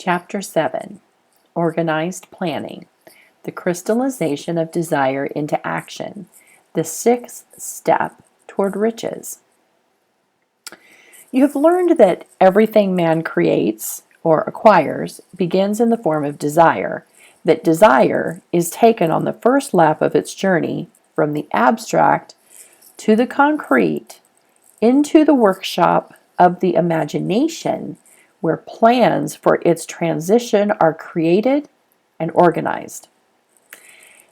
Chapter 7, Organized Planning, the Crystallization of Desire into Action, the sixth step toward riches. You have learned that everything man creates or acquires begins in the form of desire, that desire is taken on the first lap of its journey from the abstract to the concrete into the workshop of the imagination, where plans for its transition are created and organized.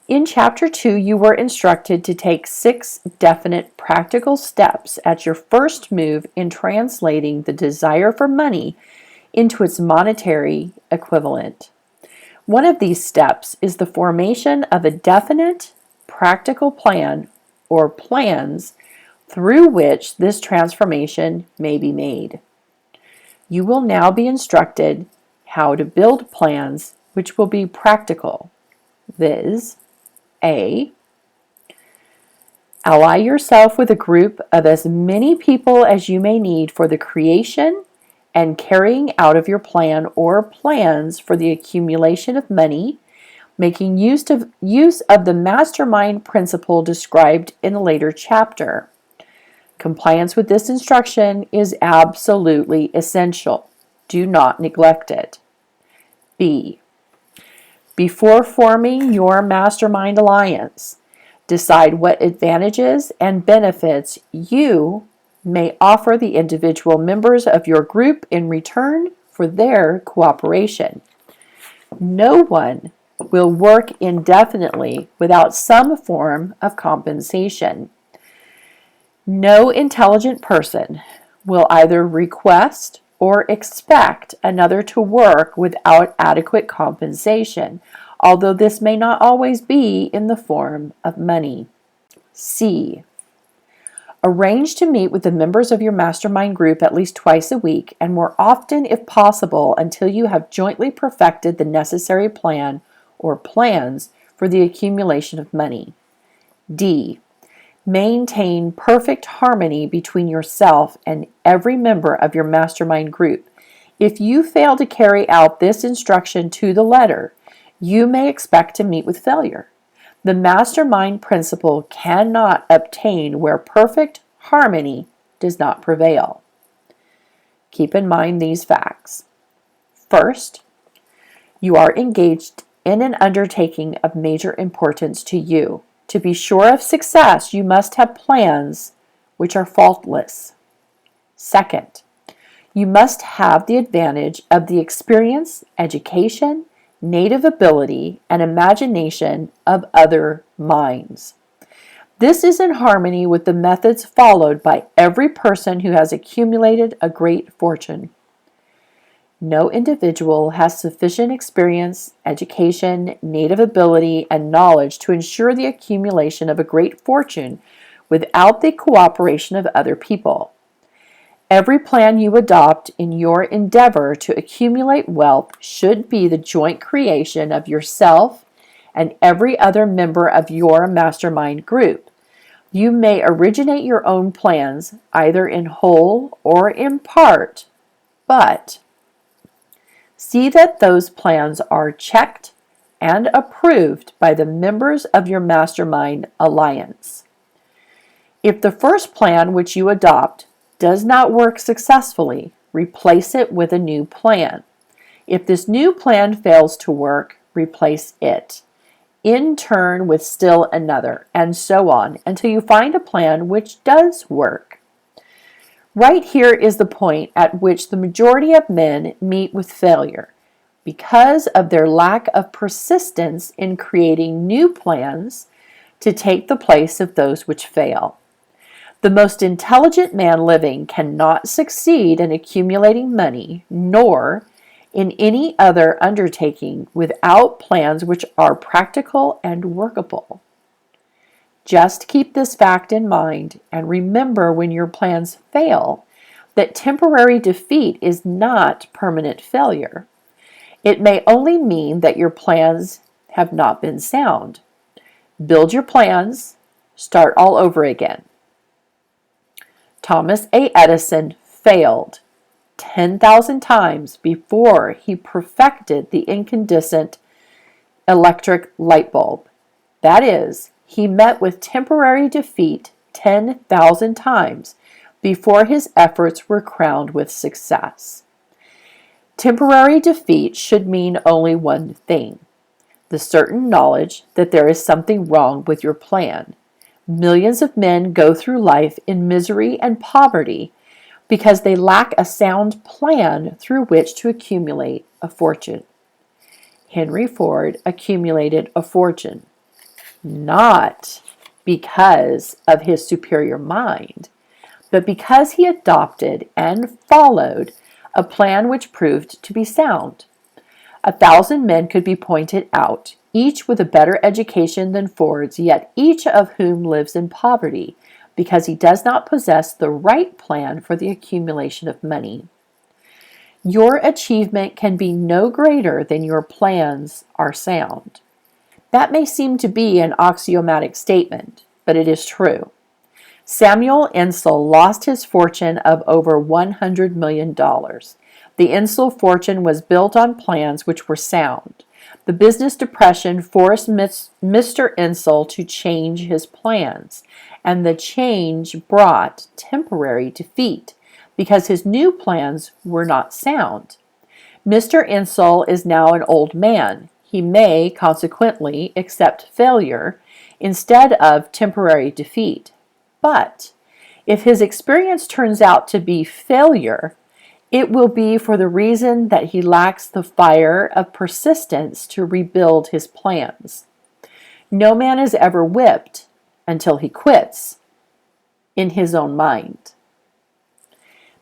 In Chapter 2, you were instructed to take 6 definite practical steps at your first move in translating the desire for money into its monetary equivalent. One of these steps is the formation of a definite practical plan or plans through which this transformation may be made. You will now be instructed how to build plans which will be practical, viz. A. Ally yourself with a group of as many people as you may need for the creation and carrying out of your plan or plans for the accumulation of money, making use of the mastermind principle described in a later chapter. Compliance with this instruction is absolutely essential. Do not neglect it. B. Before forming your mastermind alliance, decide what advantages and benefits you may offer the individual members of your group in return for their cooperation. No one will work indefinitely without some form of compensation. No intelligent person will either request or expect another to work without adequate compensation, although this may not always be in the form of money. C. Arrange to meet with the members of your mastermind group at least twice a week, and more often if possible, until you have jointly perfected the necessary plan or plans for the accumulation of money. D. Maintain perfect harmony between yourself and every member of your mastermind group. If you fail to carry out this instruction to the letter, you may expect to meet with failure. The mastermind principle cannot obtain where perfect harmony does not prevail. Keep in mind these facts. First, you are engaged in an undertaking of major importance to you. To be sure of success, you must have plans which are faultless. Second, you must have the advantage of the experience, education, native ability, and imagination of other minds. This is in harmony with the methods followed by every person who has accumulated a great fortune. No individual has sufficient experience, education, native ability, and knowledge to ensure the accumulation of a great fortune without the cooperation of other people. Every plan you adopt in your endeavor to accumulate wealth should be the joint creation of yourself and every other member of your mastermind group. You may originate your own plans, either in whole or in part, but see that those plans are checked and approved by the members of your mastermind alliance. If the first plan which you adopt does not work successfully, replace it with a new plan. If this new plan fails to work, replace it, in turn with still another, and so on, until you find a plan which does work. Right here is the point at which the majority of men meet with failure, because of their lack of persistence in creating new plans to take the place of those which fail. The most intelligent man living cannot succeed in accumulating money, nor in any other undertaking, without plans which are practical and workable. Just keep this fact in mind and remember when your plans fail that temporary defeat is not permanent failure. It may only mean that your plans have not been sound. Build your plans, start all over again. Thomas A. Edison failed 10,000 times before he perfected the incandescent electric light bulb. That is, he met with temporary defeat 10,000 times before his efforts were crowned with success. Temporary defeat should mean only one thing: the certain knowledge that there is something wrong with your plan. Millions of men go through life in misery and poverty because they lack a sound plan through which to accumulate a fortune. Henry Ford accumulated a fortune, not because of his superior mind, but because he adopted and followed a plan which proved to be sound. 1,000 men could be pointed out, each with a better education than Ford's, yet each of whom lives in poverty, because he does not possess the right plan for the accumulation of money. Your achievement can be no greater than your plans are sound. That may seem to be an axiomatic statement, but it is true. Samuel Insull lost his fortune of over $100 million. The Insull fortune was built on plans which were sound. The business depression forced Mr. Insull to change his plans, and the change brought temporary defeat because his new plans were not sound. Mr. Insull is now an old man. He may, consequently, accept failure instead of temporary defeat. But if his experience turns out to be failure, it will be for the reason that he lacks the fire of persistence to rebuild his plans. No man is ever whipped until he quits in his own mind.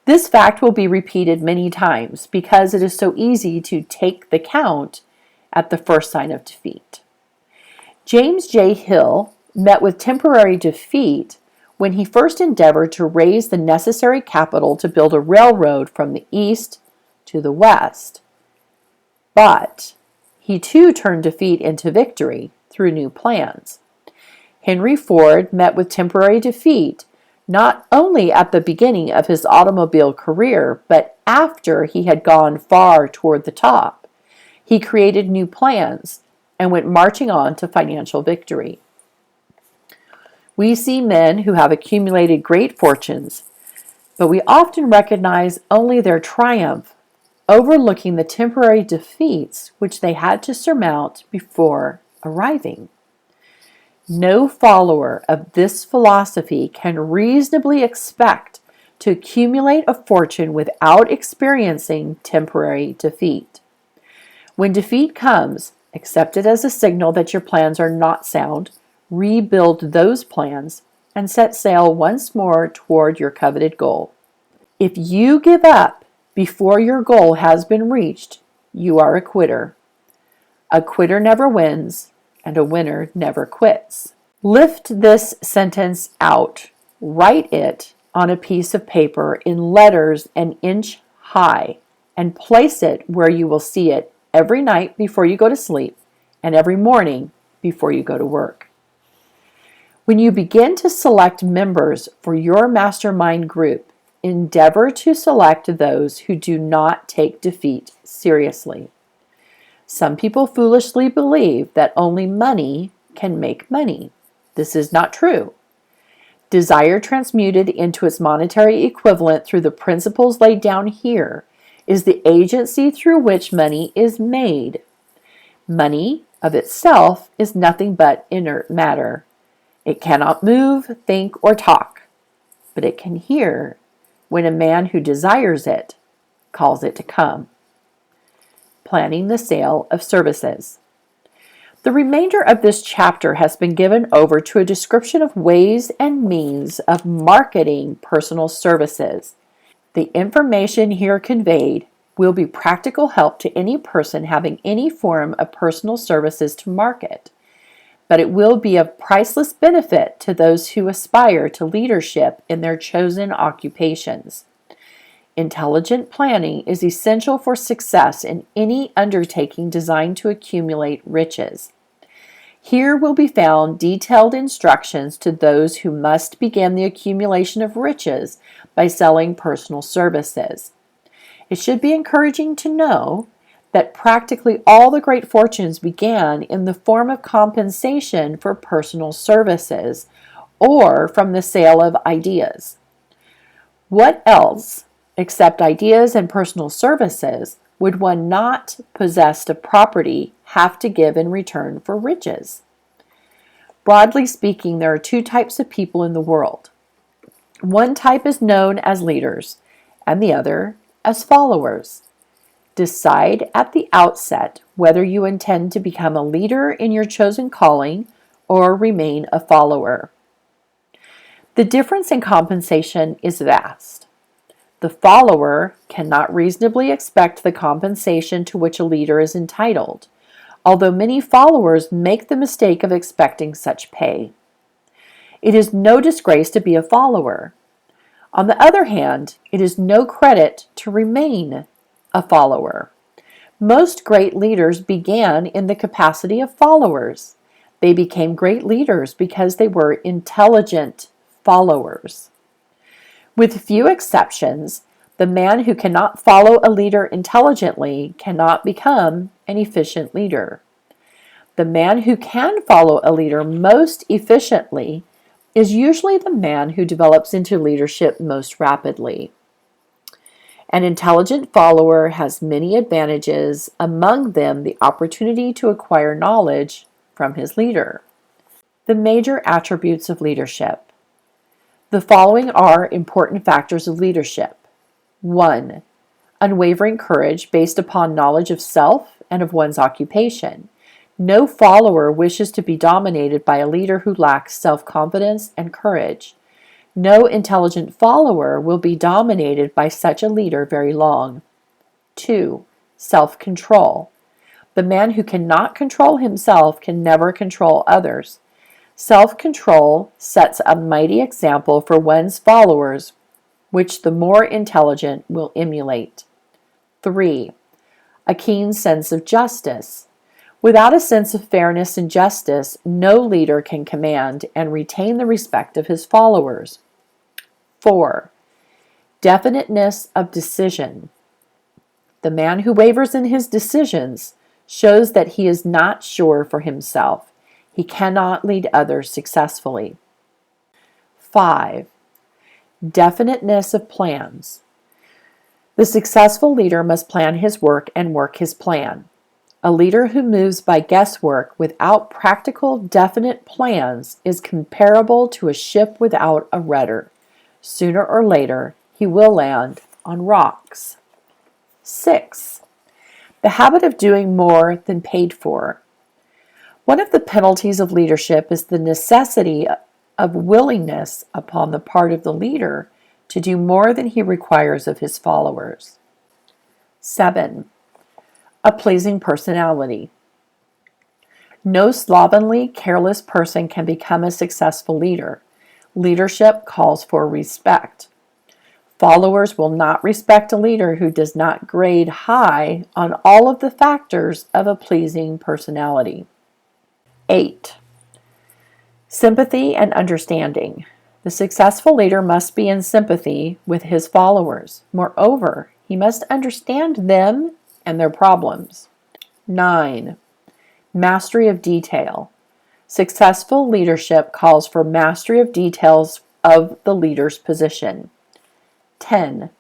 This fact will be repeated many times because it is so easy to take the count at the first sign of defeat. James J. Hill met with temporary defeat when he first endeavored to raise the necessary capital to build a railroad from the east to the west. But he too turned defeat into victory through new plans. Henry Ford met with temporary defeat not only at the beginning of his automobile career, but after he had gone far toward the top. He created new plans and went marching on to financial victory. We see men who have accumulated great fortunes, but we often recognize only their triumph, overlooking the temporary defeats which they had to surmount before arriving. No follower of this philosophy can reasonably expect to accumulate a fortune without experiencing temporary defeat. When defeat comes, accept it as a signal that your plans are not sound, rebuild those plans, and set sail once more toward your coveted goal. If you give up before your goal has been reached, you are a quitter. A quitter never wins, and a winner never quits. Lift this sentence out. Write it on a piece of paper in letters an inch high, and place it where you will see it every night before you go to sleep and every morning before you go to work. When you begin to select members for your mastermind group, endeavor to select those who do not take defeat seriously. Some people foolishly believe that only money can make money. This is not true. Desire transmuted into its monetary equivalent through the principles laid down here is the agency through which money is made. Money of itself is nothing but inert matter. It cannot move, think, or talk, but it can hear when a man who desires it calls it to come. Planning the sale of services. The remainder of this chapter has been given over to a description of ways and means of marketing personal services. The information here conveyed will be practical help to any person having any form of personal services to market, but it will be of priceless benefit to those who aspire to leadership in their chosen occupations. Intelligent planning is essential for success in any undertaking designed to accumulate riches. Here will be found detailed instructions to those who must begin the accumulation of riches by selling personal services. It should be encouraging to know that practically all the great fortunes began in the form of compensation for personal services or from the sale of ideas. What else, except ideas and personal services, would one not possessed of property have to give in return for riches? Broadly speaking, there are two types of people in the world. One type is known as leaders, and the other as followers. Decide at the outset whether you intend to become a leader in your chosen calling or remain a follower. The difference in compensation is vast. The follower cannot reasonably expect the compensation to which a leader is entitled, although many followers make the mistake of expecting such pay. It is no disgrace to be a follower. On the other hand, it is no credit to remain a follower. Most great leaders began in the capacity of followers. They became great leaders because they were intelligent followers. With few exceptions, the man who cannot follow a leader intelligently cannot become an efficient leader. The man who can follow a leader most efficiently is usually the man who develops into leadership most rapidly. An intelligent follower has many advantages, among them the opportunity to acquire knowledge from his leader. The major attributes of leadership. The following are important factors of leadership. 1. Unwavering courage based upon knowledge of self and of one's occupation. No follower wishes to be dominated by a leader who lacks self-confidence and courage. No intelligent follower will be dominated by such a leader very long. 2. Self-control. The man who cannot control himself can never control others. Self-control sets a mighty example for one's followers, which the more intelligent will emulate. 3. A keen sense of justice. Without a sense of fairness and justice, no leader can command and retain the respect of his followers. 4. Definiteness of decision. The man who wavers in his decisions shows that he is not sure for himself. He cannot lead others successfully. 5. Definiteness of plans. The successful leader must plan his work and work his plan. A leader who moves by guesswork without practical, definite plans is comparable to a ship without a rudder. Sooner or later, he will land on rocks. 6. The habit of doing more than paid for. One of the penalties of leadership is the necessity of willingness upon the part of the leader to do more than he requires of his followers. 7. A pleasing personality. No slovenly, careless person can become a successful leader. Leadership calls for respect. Followers will not respect a leader who does not grade high on all of the factors of a pleasing personality. 8. Sympathy and understanding. The successful leader must be in sympathy with his followers. Moreover, he must understand them and their problems. 9. Mastery of detail. Successful leadership calls for mastery of details of the leader's position. 10.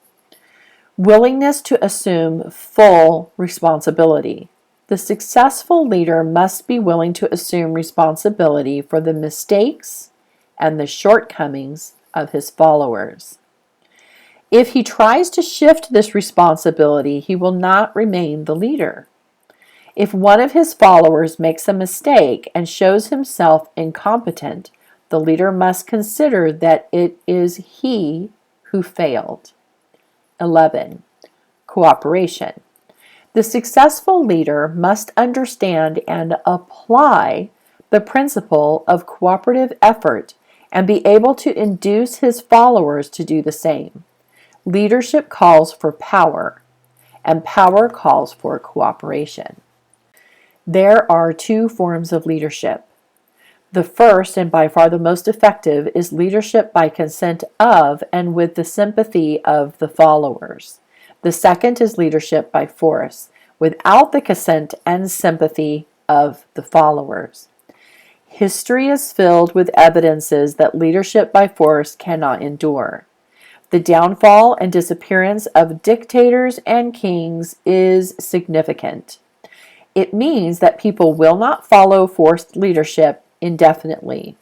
Willingness to assume full responsibility. The successful leader must be willing to assume responsibility for the mistakes and the shortcomings of his followers. If he tries to shift this responsibility, he will not remain the leader. If one of his followers makes a mistake and shows himself incompetent, the leader must consider that it is he who failed. 11. Cooperation. The successful leader must understand and apply the principle of cooperative effort and be able to induce his followers to do the same. Leadership calls for power, and power calls for cooperation. There are two forms of leadership. The first, and by far the most effective, is leadership by consent of and with the sympathy of the followers. The second is leadership by force, without the consent and sympathy of the followers. History is filled with evidences that leadership by force cannot endure. The downfall and disappearance of dictators and kings is significant. It means that people will not follow forced leadership indefinitely.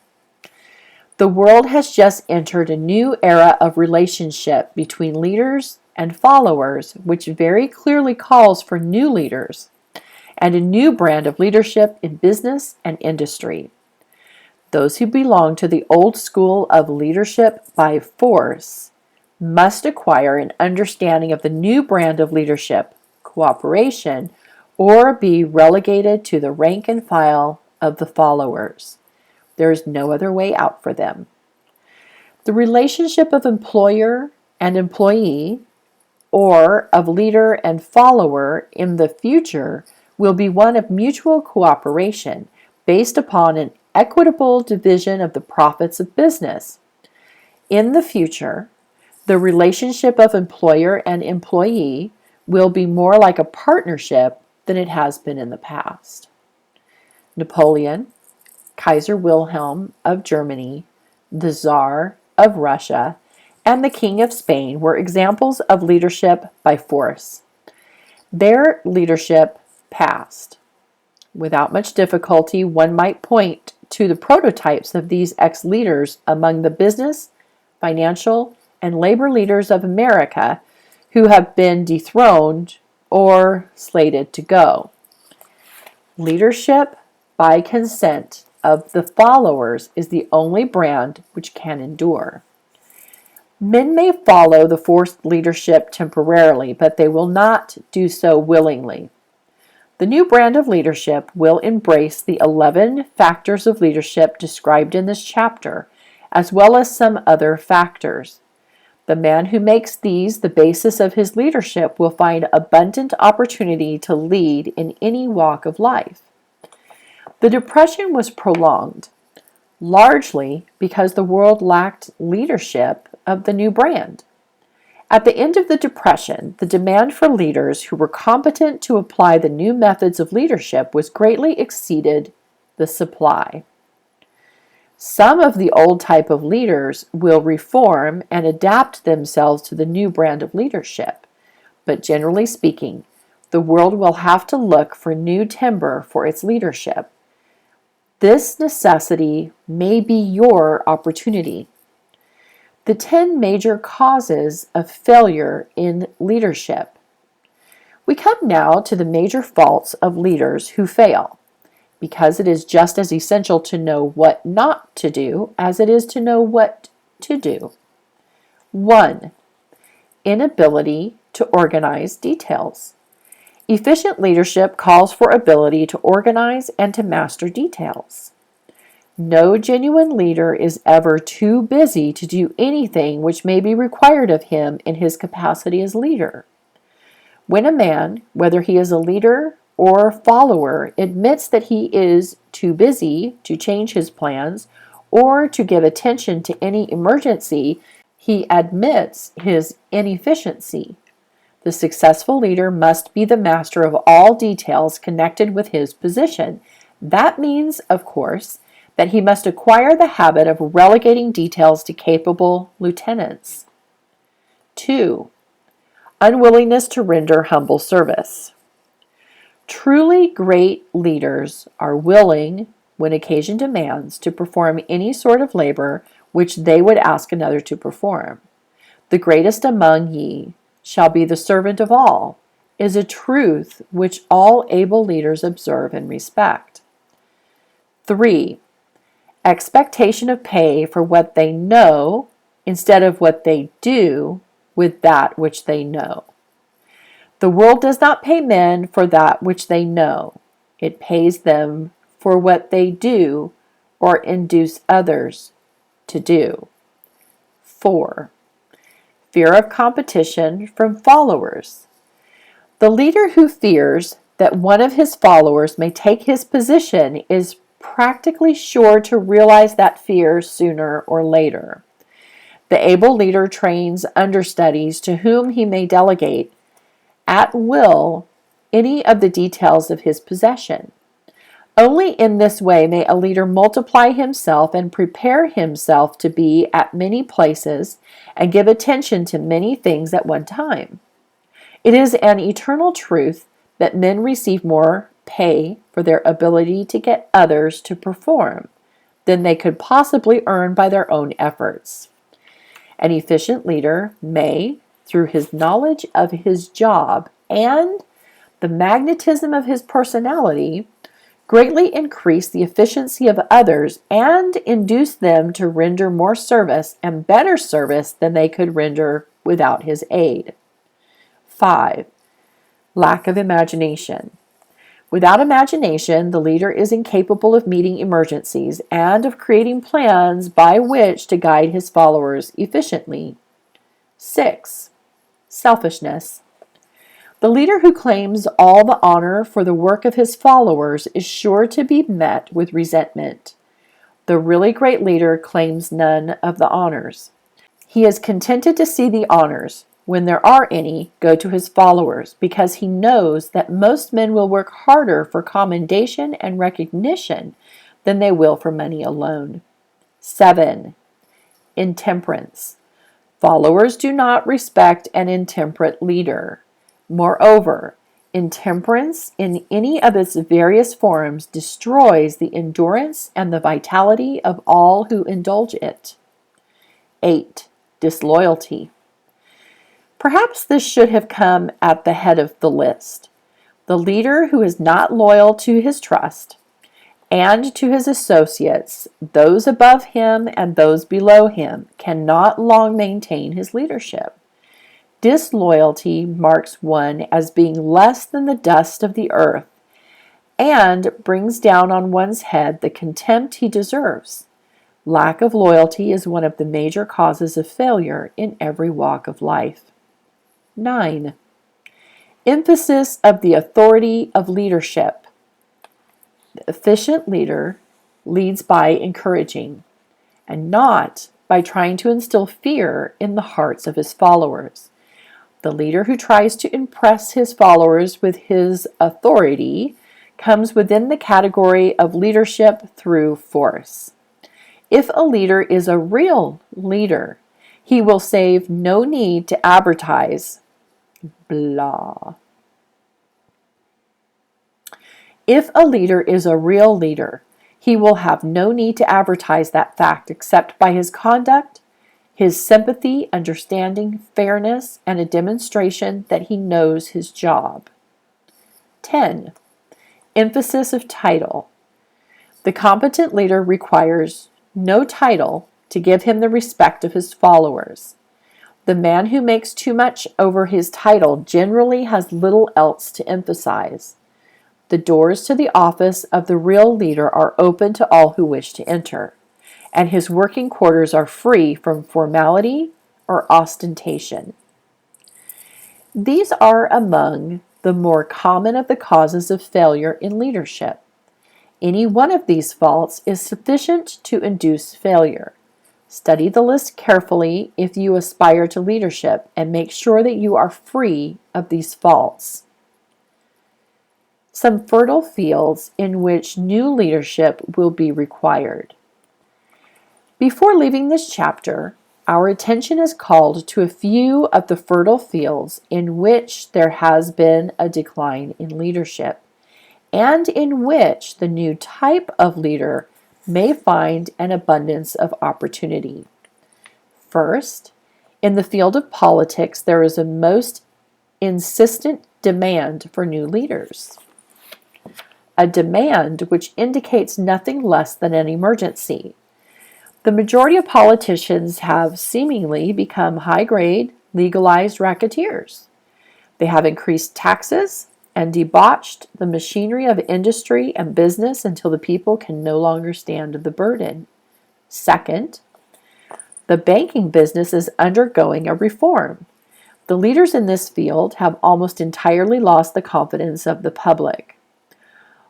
The world has just entered a new era of relationship between leaders and followers, which very clearly calls for new leaders and a new brand of leadership in business and industry. Those who belong to the old school of leadership by force must acquire an understanding of the new brand of leadership, cooperation, or be relegated to the rank and file of the followers. There is no other way out for them. The relationship of employer and employee, or of leader and follower in the future, will be one of mutual cooperation based upon an equitable division of the profits of business. In the future, the relationship of employer and employee will be more like a partnership than it has been in the past. Napoleon, Kaiser Wilhelm of Germany, the Tsar of Russia, and the King of Spain were examples of leadership by force. Their leadership passed. Without much difficulty, one might point to the prototypes of these ex-leaders among the business, financial, and labor leaders of America who have been dethroned or slated to go. Leadership by consent of the followers is the only brand which can endure. Men may follow the forced leadership temporarily, but they will not do so willingly. The new brand of leadership will embrace the 11 factors of leadership described in this chapter, as well as some other factors. The man who makes these the basis of his leadership will find abundant opportunity to lead in any walk of life. The Depression was prolonged, largely because the world lacked leadership of the new brand. At the end of the Depression, the demand for leaders who were competent to apply the new methods of leadership was greatly exceeded the supply. Some of the old type of leaders will reform and adapt themselves to the new brand of leadership, but generally speaking, the world will have to look for new timber for its leadership. This necessity may be your opportunity. The 10 major causes of failure in leadership. We come now to the major faults of leaders who fail, because it is just as essential to know what not to do as it is to know what to do. 1. Inability to organize details. Efficient leadership calls for ability to organize and to master details. No genuine leader is ever too busy to do anything which may be required of him in his capacity as leader. When a man, whether he is a leader or follower, admits that he is too busy to change his plans or to give attention to any emergency, he admits his inefficiency. The successful leader must be the master of all details connected with his position. That means, of course, that he must acquire the habit of relegating details to capable lieutenants. 2. Unwillingness to render humble service. Truly great leaders are willing, when occasion demands, to perform any sort of labor which they would ask another to perform. The greatest among ye shall be the servant of all, is a truth which all able leaders observe and respect. 3. Expectation of pay for what they know instead of what they do with that which they know. The world does not pay men for that which they know. It pays them for what they do or induce others to do. 4. Fear of competition from followers. The leader who fears that one of his followers may take his position is practically sure to realize that fear sooner or later. The able leader trains understudies to whom he may delegate at will any of the details of his possession. Only in this way may a leader multiply himself and prepare himself to be at many places and give attention to many things at one time. It is an eternal truth that men receive more pay for their ability to get others to perform than they could possibly earn by their own efforts. An efficient leader may, through his knowledge of his job and the magnetism of his personality, greatly increase the efficiency of others and induce them to render more service and better service than they could render without his aid. 5. Lack of imagination. Without imagination, the leader is incapable of meeting emergencies and of creating plans by which to guide his followers efficiently. 6. Selfishness. The leader who claims all the honor for the work of his followers is sure to be met with resentment. The really great leader claims none of the honors. He is contented to see the honors, when there are any, go to his followers, because he knows that most men will work harder for commendation and recognition than they will for money alone. 7. Intemperance. Followers do not respect an intemperate leader. Moreover, intemperance in any of its various forms destroys the endurance and the vitality of all who indulge it. 8. Disloyalty. Perhaps this should have come at the head of the list. The leader who is not loyal to his trust and to his associates, those above him and those below him, cannot long maintain his leadership. Disloyalty marks one as being less than the dust of the earth and brings down on one's head the contempt he deserves. Lack of loyalty is one of the major causes of failure in every walk of life. 9. Emphasis of the authority of leadership. The efficient leader leads by encouraging and not by trying to instill fear in the hearts of his followers. The leader who tries to impress his followers with his authority comes within the category of leadership through force. If a leader is a real leader, he will save no need to advertise blah. If a leader is a real leader, he will have no need to advertise that fact except by his conduct, his sympathy, understanding, fairness, and a demonstration that he knows his job. 10. Emphasis of title. The competent leader requires no title to give him the respect of his followers. The man who makes too much over his title generally has little else to emphasize. The doors to the office of the real leader are open to all who wish to enter, and his working quarters are free from formality or ostentation. These are among the more common of the causes of failure in leadership. Any one of these faults is sufficient to induce failure. Study the list carefully if you aspire to leadership and make sure that you are free of these faults. Some fertile fields in which new leadership will be required. Before leaving this chapter, our attention is called to a few of the fertile fields in which there has been a decline in leadership, and in which the new type of leader may find an abundance of opportunity. First, in the field of politics, there is a most insistent demand for new leaders. A demand which indicates nothing less than an emergency. The majority of politicians have seemingly become high-grade, legalized racketeers. They have increased taxes and debauched the machinery of industry and business until the people can no longer stand the burden. Second, the banking business is undergoing a reform. The leaders in this field have almost entirely lost the confidence of the public.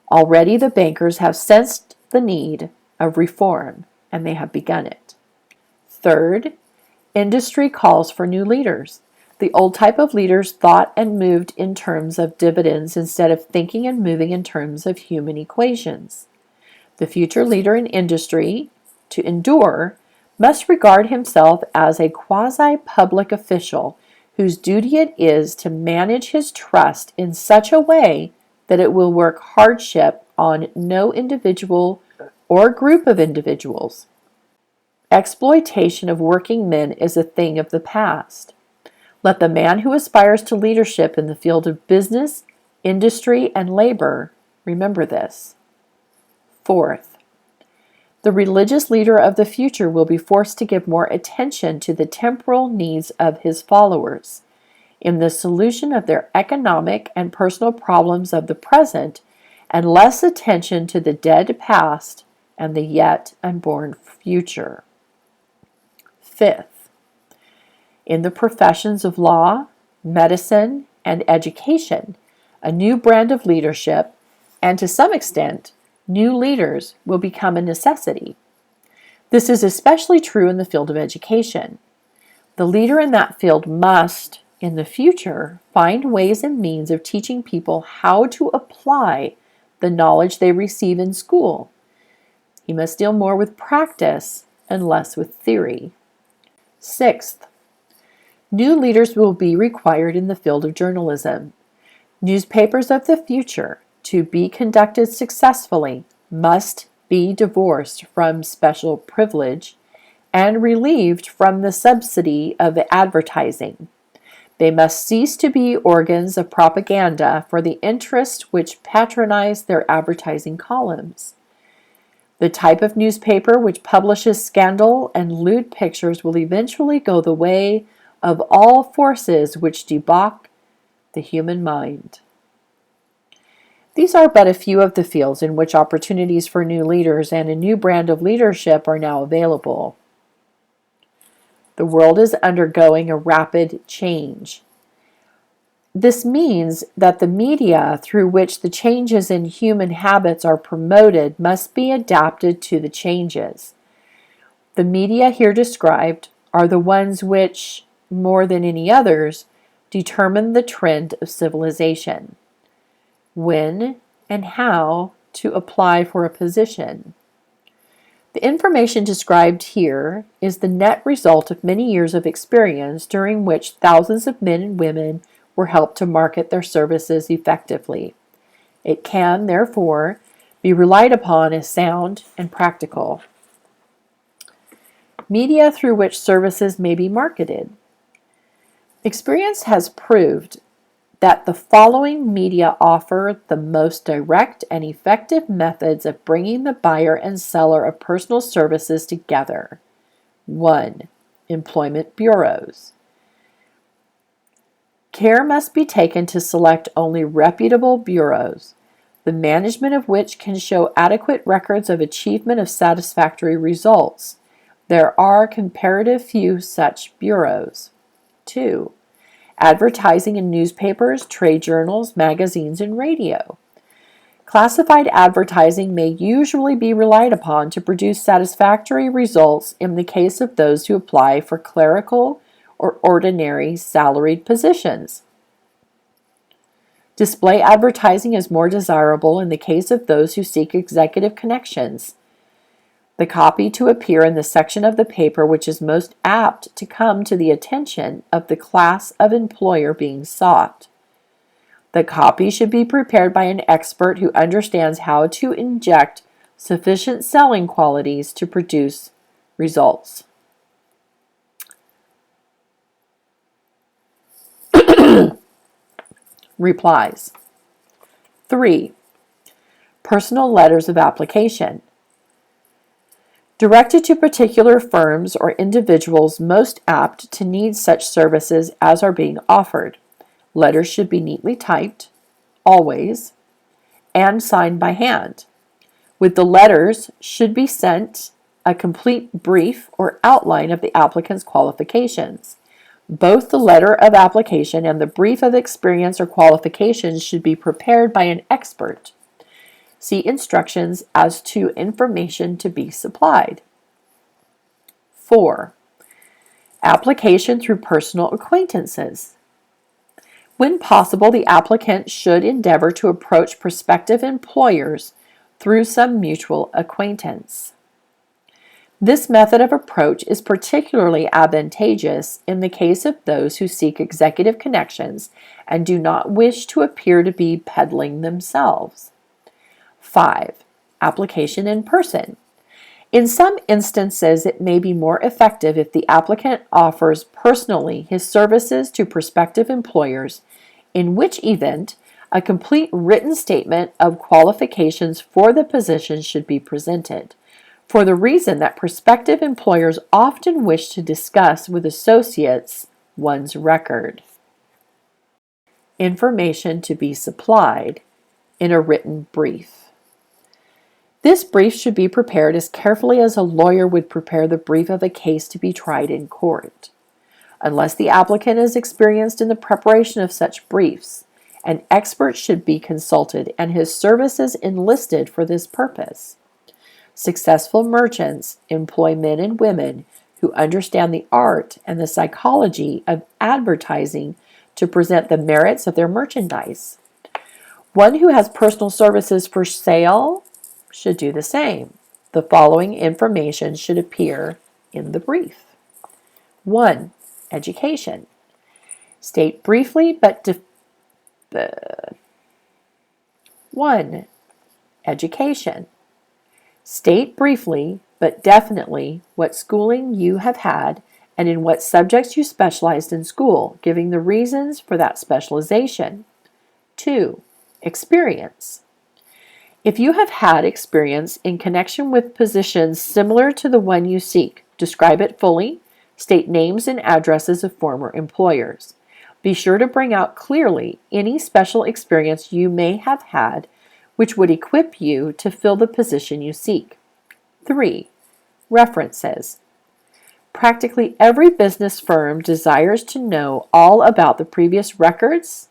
Already the bankers have sensed the need of reform, and they have begun it. Third, industry calls for new leaders. The old type of leaders thought and moved in terms of dividends instead of thinking and moving in terms of human equations. The future leader in industry, to endure, must regard himself as a quasi-public official whose duty it is to manage his trust in such a way that it will work hardship on no individual or group of individuals. Exploitation of working men is a thing of the past. Let the man who aspires to leadership in the field of business, industry, and labor remember this. Fourth, the religious leader of the future will be forced to give more attention to the temporal needs of his followers in the solution of their economic and personal problems of the present, and less attention to the dead past and the yet unborn future. Fifth, in the professions of law, medicine, and education, a new brand of leadership, and to some extent, new leaders will become a necessity. This is especially true in the field of education. The leader in that field must, in the future, find ways and means of teaching people how to apply the knowledge they receive in school. He must deal more with practice and less with theory. Sixth, new leaders will be required in the field of journalism. Newspapers of the future, to be conducted successfully, must be divorced from special privilege and relieved from the subsidy of advertising. They must cease to be organs of propaganda for the interests which patronize their advertising columns. The type of newspaper which publishes scandal and lewd pictures will eventually go the way of all forces which debauch the human mind. These are but a few of the fields in which opportunities for new leaders and a new brand of leadership are now available. The world is undergoing a rapid change. This means that the media through which the changes in human habits are promoted must be adapted to the changes. The media here described are the ones which, more than any others, determine the trend of civilization. When and how to apply for a position. The information described here is the net result of many years of experience during which thousands of men and women were helped to market their services effectively. It can, therefore, be relied upon as sound and practical. Media through which services may be marketed. Experience has proved that the following media offer the most direct and effective methods of bringing the buyer and seller of personal services together. 1. Employment bureaus. Care must be taken to select only reputable bureaus, the management of which can show adequate records of achievement of satisfactory results. There are comparative few such bureaus. 2. Advertising in newspapers, trade journals, magazines, and radio. Classified advertising may usually be relied upon to produce satisfactory results in the case of those who apply for clerical or ordinary salaried positions. Display advertising is more desirable in the case of those who seek executive connections. The copy to appear in the section of the paper which is most apt to come to the attention of the class of employer being sought. The copy should be prepared by an expert who understands how to inject sufficient selling qualities to produce results. Replies. 3. Personal letters of application. Directed to particular firms or individuals most apt to need such services as are being offered. Letters should be neatly typed, always, and signed by hand. With the letters should be sent a complete brief or outline of the applicant's qualifications. Both the letter of application and the brief of experience or qualifications should be prepared by an expert. See instructions as to information to be supplied. 4. Application through personal acquaintances. When possible, the applicant should endeavor to approach prospective employers through some mutual acquaintance. This method of approach is particularly advantageous in the case of those who seek executive connections and do not wish to appear to be peddling themselves. 5. Application in person. In some instances, it may be more effective if the applicant offers personally his services to prospective employers, in which event a complete written statement of qualifications for the position should be presented, for the reason that prospective employers often wish to discuss with associates one's record. Information to be supplied in a written brief. This brief should be prepared as carefully as a lawyer would prepare the brief of a case to be tried in court. Unless the applicant is experienced in the preparation of such briefs, an expert should be consulted and his services enlisted for this purpose. Successful merchants employ men and women who understand the art and the psychology of advertising to present the merits of their merchandise. One who has personal services for sale should do the same. The following information should appear in the brief. 1. Education. State briefly but 1. Education. State briefly but definitely what schooling you have had and in what subjects you specialized in school, giving the reasons for that specialization. 2. Experience. If you have had experience in connection with positions similar to the one you seek, describe it fully, state names and addresses of former employers. Be sure to bring out clearly any special experience you may have had which would equip you to fill the position you seek. 3. References. Practically every business firm desires to know all about the previous records,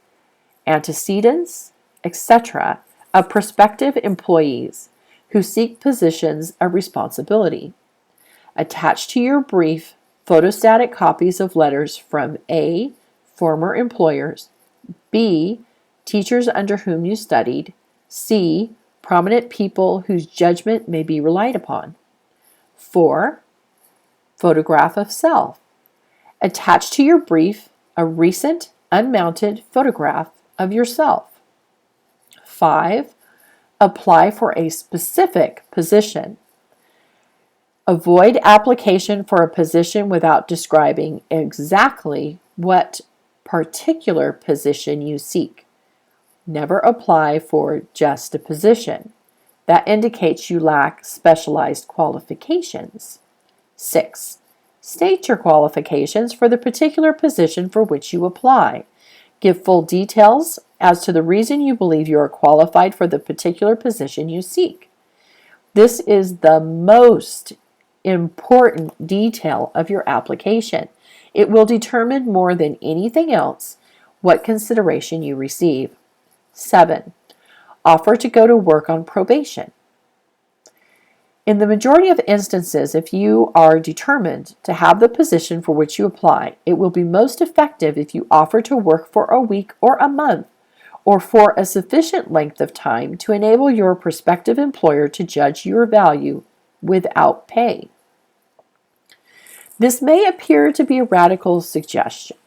antecedents, etc. of prospective employees who seek positions of responsibility. Attach to your brief photostatic copies of letters from A. Former employers, B. Teachers under whom you studied, C. Prominent people whose judgment may be relied upon. 4. Photograph of self. Attach to your brief a recent unmounted photograph of yourself. 5. Apply for a specific position. Avoid application for a position without describing exactly what particular position you seek. Never apply for just a position. That indicates you lack specialized qualifications. 6. State your qualifications for the particular position for which you apply. Give full details as to the reason you believe you are qualified for the particular position you seek. This is the most important detail of your application. It will determine more than anything else what consideration you receive. 7. Offer to go to work on probation. In the majority of instances, if you are determined to have the position for which you apply, it will be most effective if you offer to work for a week or a month, or for a sufficient length of time to enable your prospective employer to judge your value without pay. This may appear to be a radical suggestion,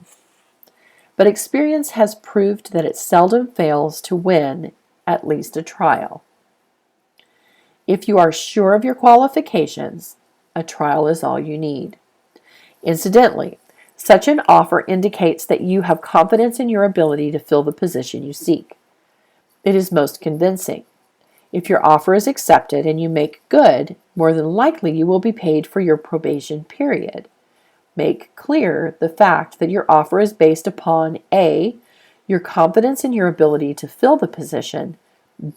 but experience has proved that it seldom fails to win at least a trial. If you are sure of your qualifications, a trial is all you need. Incidentally, such an offer indicates that you have confidence in your ability to fill the position you seek. It is most convincing. If your offer is accepted and you make good, more than likely you will be paid for your probation period. Make clear the fact that your offer is based upon A. Your confidence in your ability to fill the position,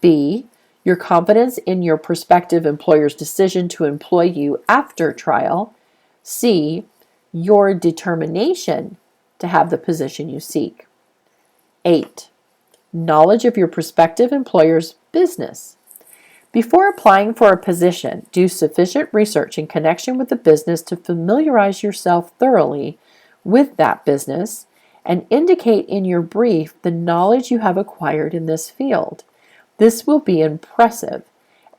B. Your confidence in your prospective employer's decision to employ you after trial, C. Your determination to have the position you seek. 8. Knowledge of your prospective employer's business. Before applying for a position, do sufficient research in connection with the business to familiarize yourself thoroughly with that business and indicate in your brief the knowledge you have acquired in this field. This will be impressive,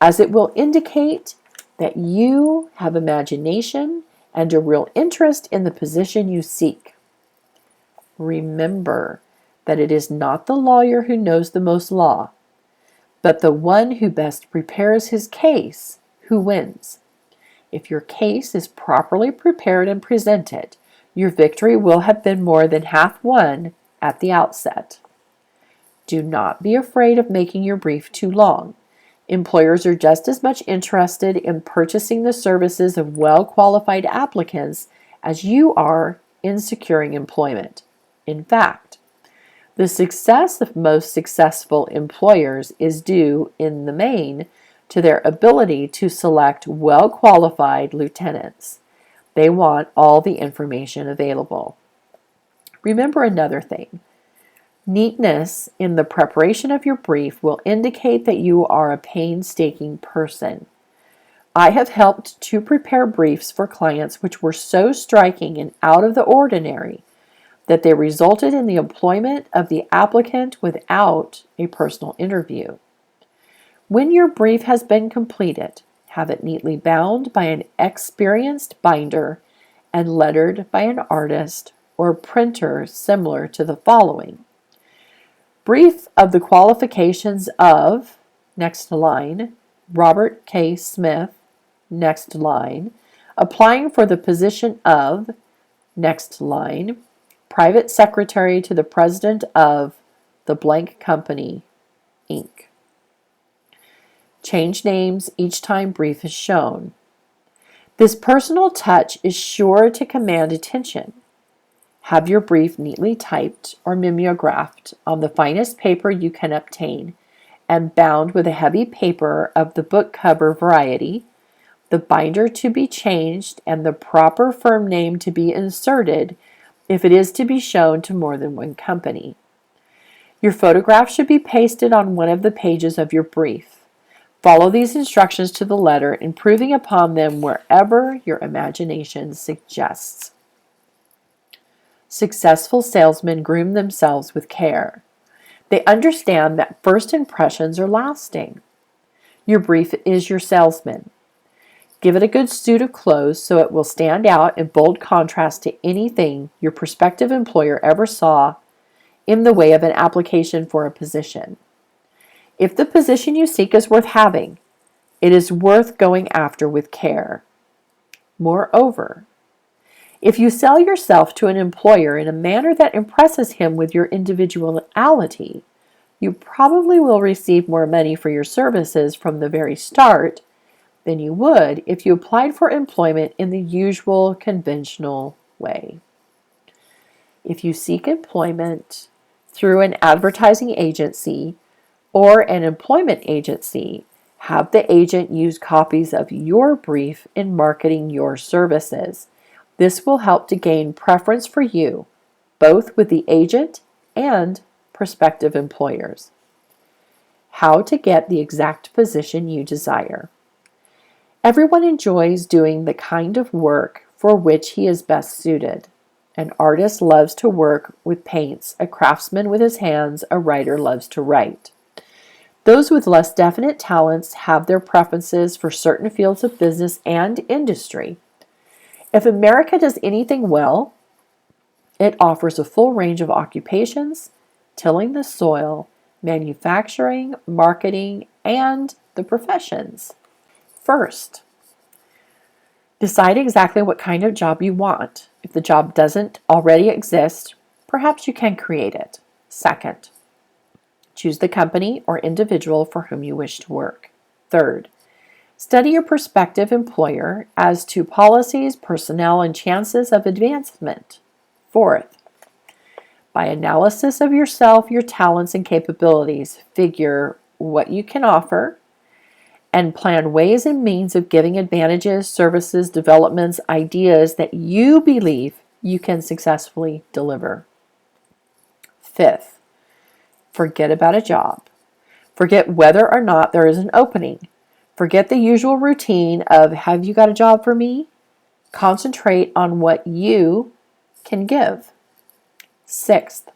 as it will indicate that you have imagination and a real interest in the position you seek. Remember that it is not the lawyer who knows the most law, but the one who best prepares his case who wins. If your case is properly prepared and presented, your victory will have been more than half won at the outset. Do not be afraid of making your brief too long. Employers are just as much interested in purchasing the services of well-qualified applicants as you are in securing employment. In fact, the success of most successful employers is due, in the main, to their ability to select well-qualified lieutenants. They want all the information available. Remember another thing. Neatness in the preparation of your brief will indicate that you are a painstaking person. I have helped to prepare briefs for clients which were so striking and out of the ordinary that they resulted in the employment of the applicant without a personal interview. When your brief has been completed, have it neatly bound by an experienced binder and lettered by an artist or printer similar to the following. Brief of the qualifications of, next line, Robert K. Smith, next line, applying for the position of, next line, private secretary to the president of the blank company, Inc. Change names each time brief is shown. This personal touch is sure to command attention. Have your brief neatly typed or mimeographed on the finest paper you can obtain and bound with a heavy paper of the book cover variety, the binder to be changed and the proper firm name to be inserted if it is to be shown to more than one company. Your photograph should be pasted on one of the pages of your brief. Follow these instructions to the letter, improving upon them wherever your imagination suggests. Successful salesmen groom themselves with care. They understand that first impressions are lasting. Your brief is your salesman. Give it a good suit of clothes so it will stand out in bold contrast to anything your prospective employer ever saw in the way of an application for a position. If the position you seek is worth having, it is worth going after with care. Moreover, if you sell yourself to an employer in a manner that impresses him with your individuality, you probably will receive more money for your services from the very start than you would if you applied for employment in the usual conventional way. If you seek employment through an advertising agency or an employment agency, have the agent use copies of your brief in marketing your services. This will help to gain preference for you, both with the agent and prospective employers. How to get the exact position you desire. Everyone enjoys doing the kind of work for which he is best suited. An artist loves to work with paints, a craftsman with his hands, a writer loves to write. Those with less definite talents have their preferences for certain fields of business and industry. If America does anything well, it offers a full range of occupations, tilling the soil, manufacturing, marketing, and the professions. First, decide exactly what kind of job you want. If the job doesn't already exist, perhaps you can create it. Second, choose the company or individual for whom you wish to work. Third, study your prospective employer as to policies, personnel, and chances of advancement. Fourth, by analysis of yourself, your talents, and capabilities, figure what you can offer and plan ways and means of giving advantages, services, developments, ideas that you believe you can successfully deliver. Fifth, forget about a job. Forget whether or not there is an opening. Forget the usual routine of, have you got a job for me? Concentrate on what you can give. Sixth,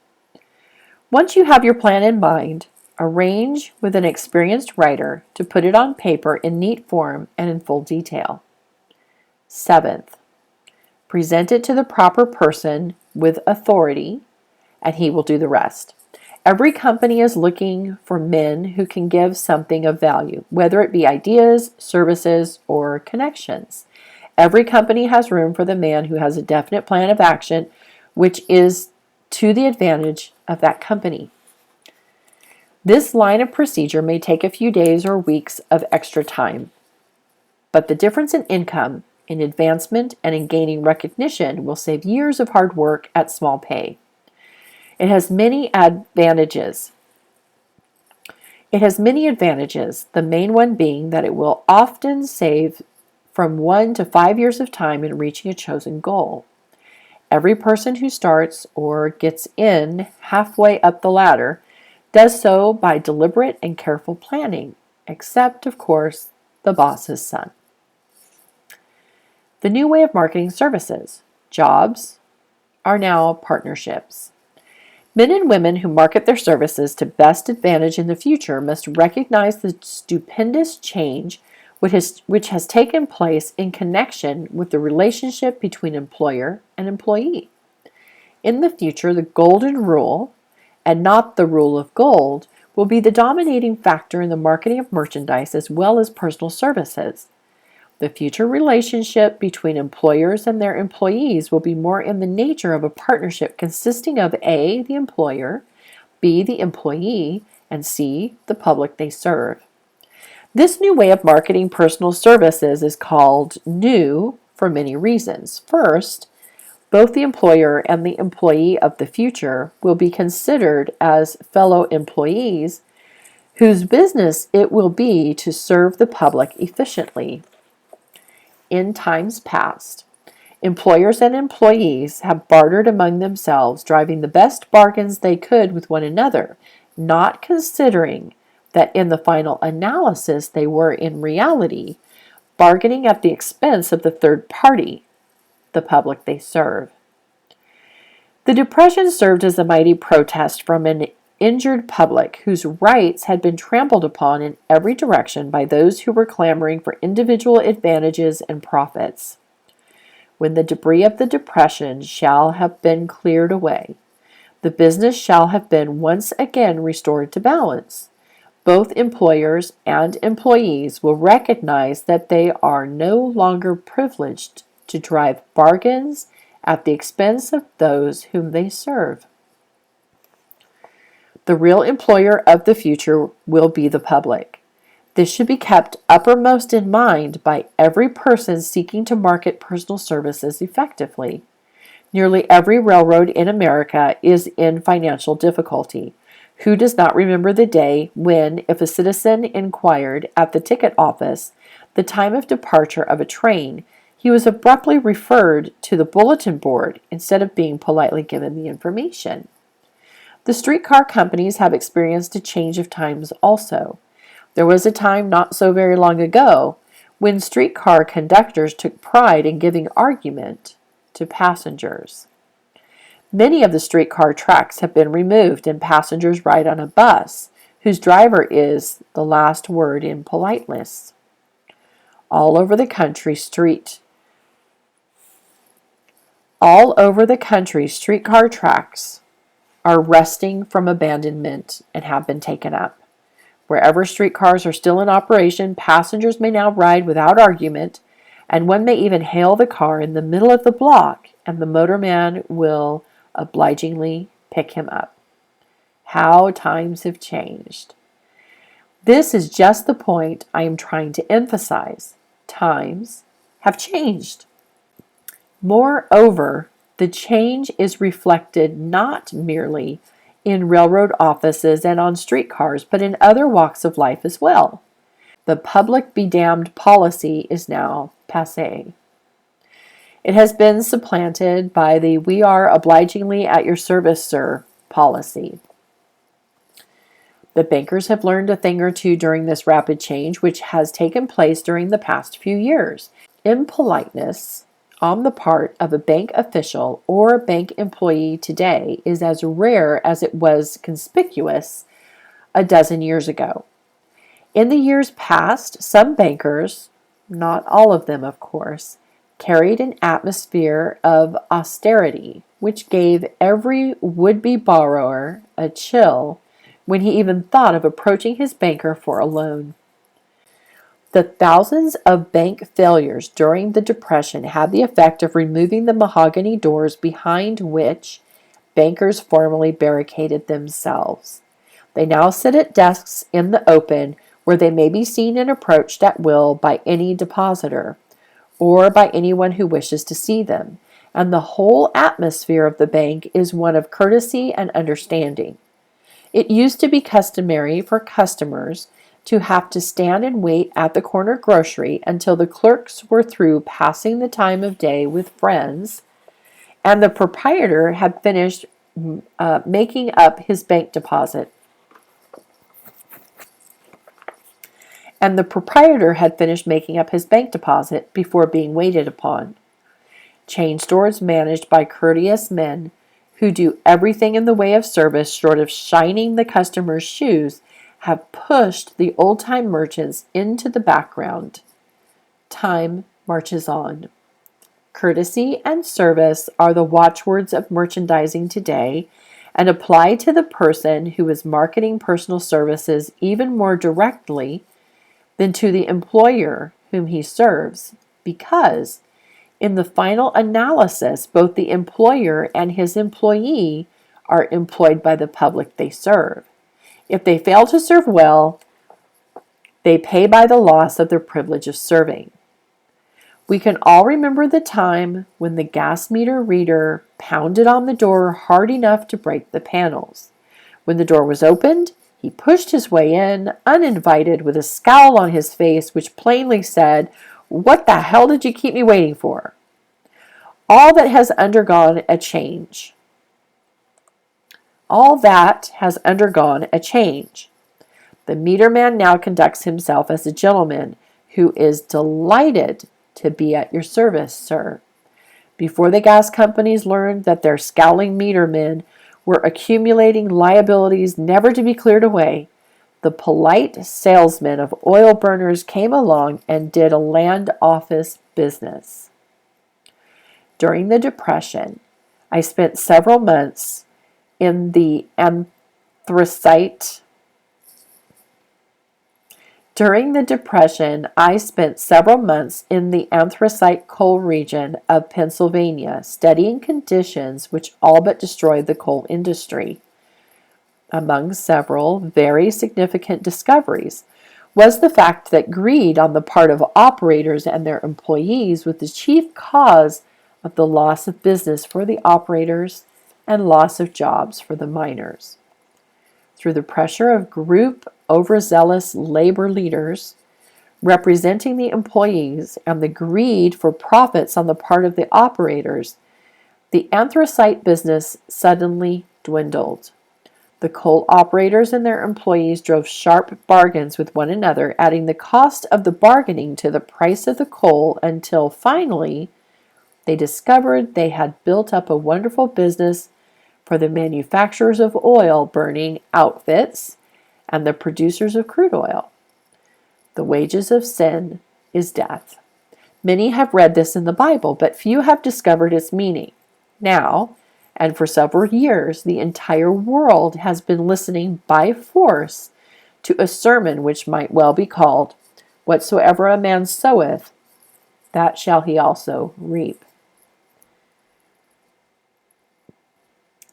once you have your plan in mind, arrange with an experienced writer to put it on paper in neat form and in full detail. Seventh, present it to the proper person with authority, and he will do the rest. Every company is looking for men who can give something of value, whether it be ideas, services, or connections. Every company has room for the man who has a definite plan of action, which is to the advantage of that company. This line of procedure may take a few days or weeks of extra time, but the difference in income, in advancement, and in gaining recognition will save years of hard work at small pay. It has many advantages. The main one being that it will often save from 1 to 5 years of time in reaching a chosen goal. Every person who starts or gets in halfway up the ladder does so by deliberate and careful planning, except, of course, the boss's son. The new way of marketing services. Jobs are now partnerships. Men and women who market their services to best advantage in the future must recognize the stupendous change which has taken place in connection with the relationship between employer and employee. In the future, the golden rule, and not the rule of gold, will be the dominating factor in the marketing of merchandise as well as personal services. The future relationship between employers and their employees will be more in the nature of a partnership consisting of A, the employer, B, the employee, and C, the public they serve. This new way of marketing personal services is called new for many reasons. First, both the employer and the employee of the future will be considered as fellow employees whose business it will be to serve the public efficiently. In times past, employers and employees have bartered among themselves, driving the best bargains they could with one another, not considering that in the final analysis they were in reality bargaining at the expense of the third party, the public they serve. The Depression served as a mighty protest from an injured public whose rights had been trampled upon in every direction by those who were clamoring for individual advantages and profits. When the debris of the Depression shall have been cleared away, the business shall have been once again restored to balance. Both employers and employees will recognize that they are no longer privileged to drive bargains at the expense of those whom they serve. The real employer of the future will be the public. This should be kept uppermost in mind by every person seeking to market personal services effectively. Nearly every railroad in America is in financial difficulty. Who does not remember the day when, if a citizen inquired at the ticket office the time of departure of a train, he was abruptly referred to the bulletin board instead of being politely given the information? The streetcar companies have experienced a change of times also. There was a time not so very long ago when streetcar conductors took pride in giving argument to passengers. Many of the streetcar tracks have been removed and passengers ride on a bus whose driver is the last word in politeness. All over the country, streetcar tracks are resting from abandonment and have been taken up. Wherever streetcars are still in operation, passengers may now ride without argument, and one may even hail the car in the middle of the block, and the motorman will obligingly pick him up. How times have changed. This is just the point I am trying to emphasize. Times have changed. Moreover, the change is reflected not merely in railroad offices and on streetcars, but in other walks of life as well. The public be damned policy is now passé. It has been supplanted by the "we are obligingly at your service, sir" policy. The bankers have learned a thing or two during this rapid change, which has taken place during the past few years. Impoliteness on the part of a bank official or bank employee today is as rare as it was conspicuous a dozen years ago. In the years past, some bankers, not all of them of course, carried an atmosphere of austerity, which gave every would-be borrower a chill when he even thought of approaching his banker for a loan. The thousands of bank failures during the Depression had the effect of removing the mahogany doors behind which bankers formerly barricaded themselves. They now sit at desks in the open where they may be seen and approached at will by any depositor or by anyone who wishes to see them, and the whole atmosphere of the bank is one of courtesy and understanding. It used to be customary for customers to have to stand and wait at the corner grocery until the clerks were through passing the time of day with friends and the proprietor had finished making up his bank deposit. Before being waited upon. Chain stores managed by courteous men who do everything in the way of service short of shining the customer's shoes have pushed the old-time merchants into the background. Time marches on. Courtesy and service are the watchwords of merchandising today and apply to the person who is marketing personal services even more directly than to the employer whom he serves, because in the final analysis, both the employer and his employee are employed by the public they serve. If they fail to serve well, they pay by the loss of their privilege of serving. We can all remember the time when the gas meter reader pounded on the door hard enough to break the panels. When the door was opened, he pushed his way in, uninvited, with a scowl on his face which plainly said, "What the hell did you keep me waiting for?" All that has undergone a change. The meter man now conducts himself as a gentleman who is delighted to be at your service, sir. Before the gas companies learned that their scowling meter men were accumulating liabilities never to be cleared away, the polite salesmen of oil burners came along and did a land office business. During the Depression, I spent several months in the anthracite coal region of Pennsylvania, studying conditions which all but destroyed the coal industry. Among several very significant discoveries was the fact that greed on the part of operators and their employees was the chief cause of the loss of business for the operators and loss of jobs for the miners. Through the pressure of group overzealous labor leaders representing the employees and the greed for profits on the part of the operators, the anthracite business suddenly dwindled. The coal operators and their employees drove sharp bargains with one another, adding the cost of the bargaining to the price of the coal until finally they discovered they had built up a wonderful business for the manufacturers of oil burning outfits and the producers of crude oil. The wages of sin is death. Many have read this in the Bible, but few have discovered its meaning. Now, and for several years, the entire world has been listening by force to a sermon which might well be called, "Whatsoever a man soweth, that shall he also reap."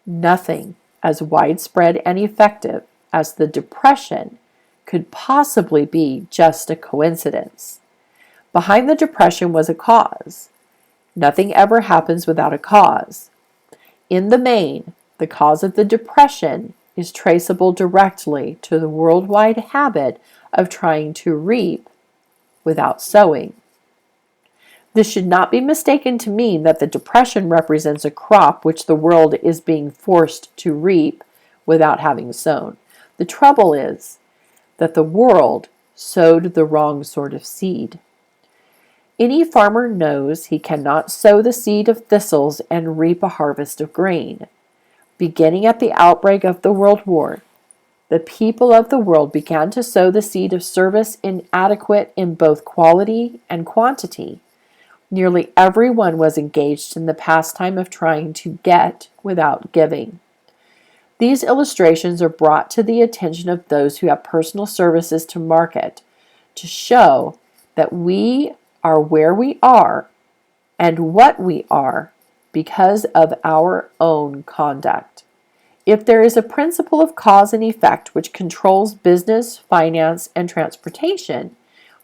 Nothing as widespread and effective as the Depression could possibly be just a coincidence. Behind the Depression was a cause. Nothing ever happens without a cause. In the main, the cause of the Depression is traceable directly to the worldwide habit of trying to reap without sowing. This should not be mistaken to mean that the Depression represents a crop which the world is being forced to reap without having sown. The trouble is that the world sowed the wrong sort of seed. Any farmer knows he cannot sow the seed of thistles and reap a harvest of grain. Beginning at the outbreak of the World War, the people of the world began to sow the seed of service inadequate in both quality and quantity. Nearly everyone was engaged in the pastime of trying to get without giving. These illustrations are brought to the attention of those who have personal services to market to show that we are where we are and what we are because of our own conduct. If there is a principle of cause and effect which controls business, finance, and transportation,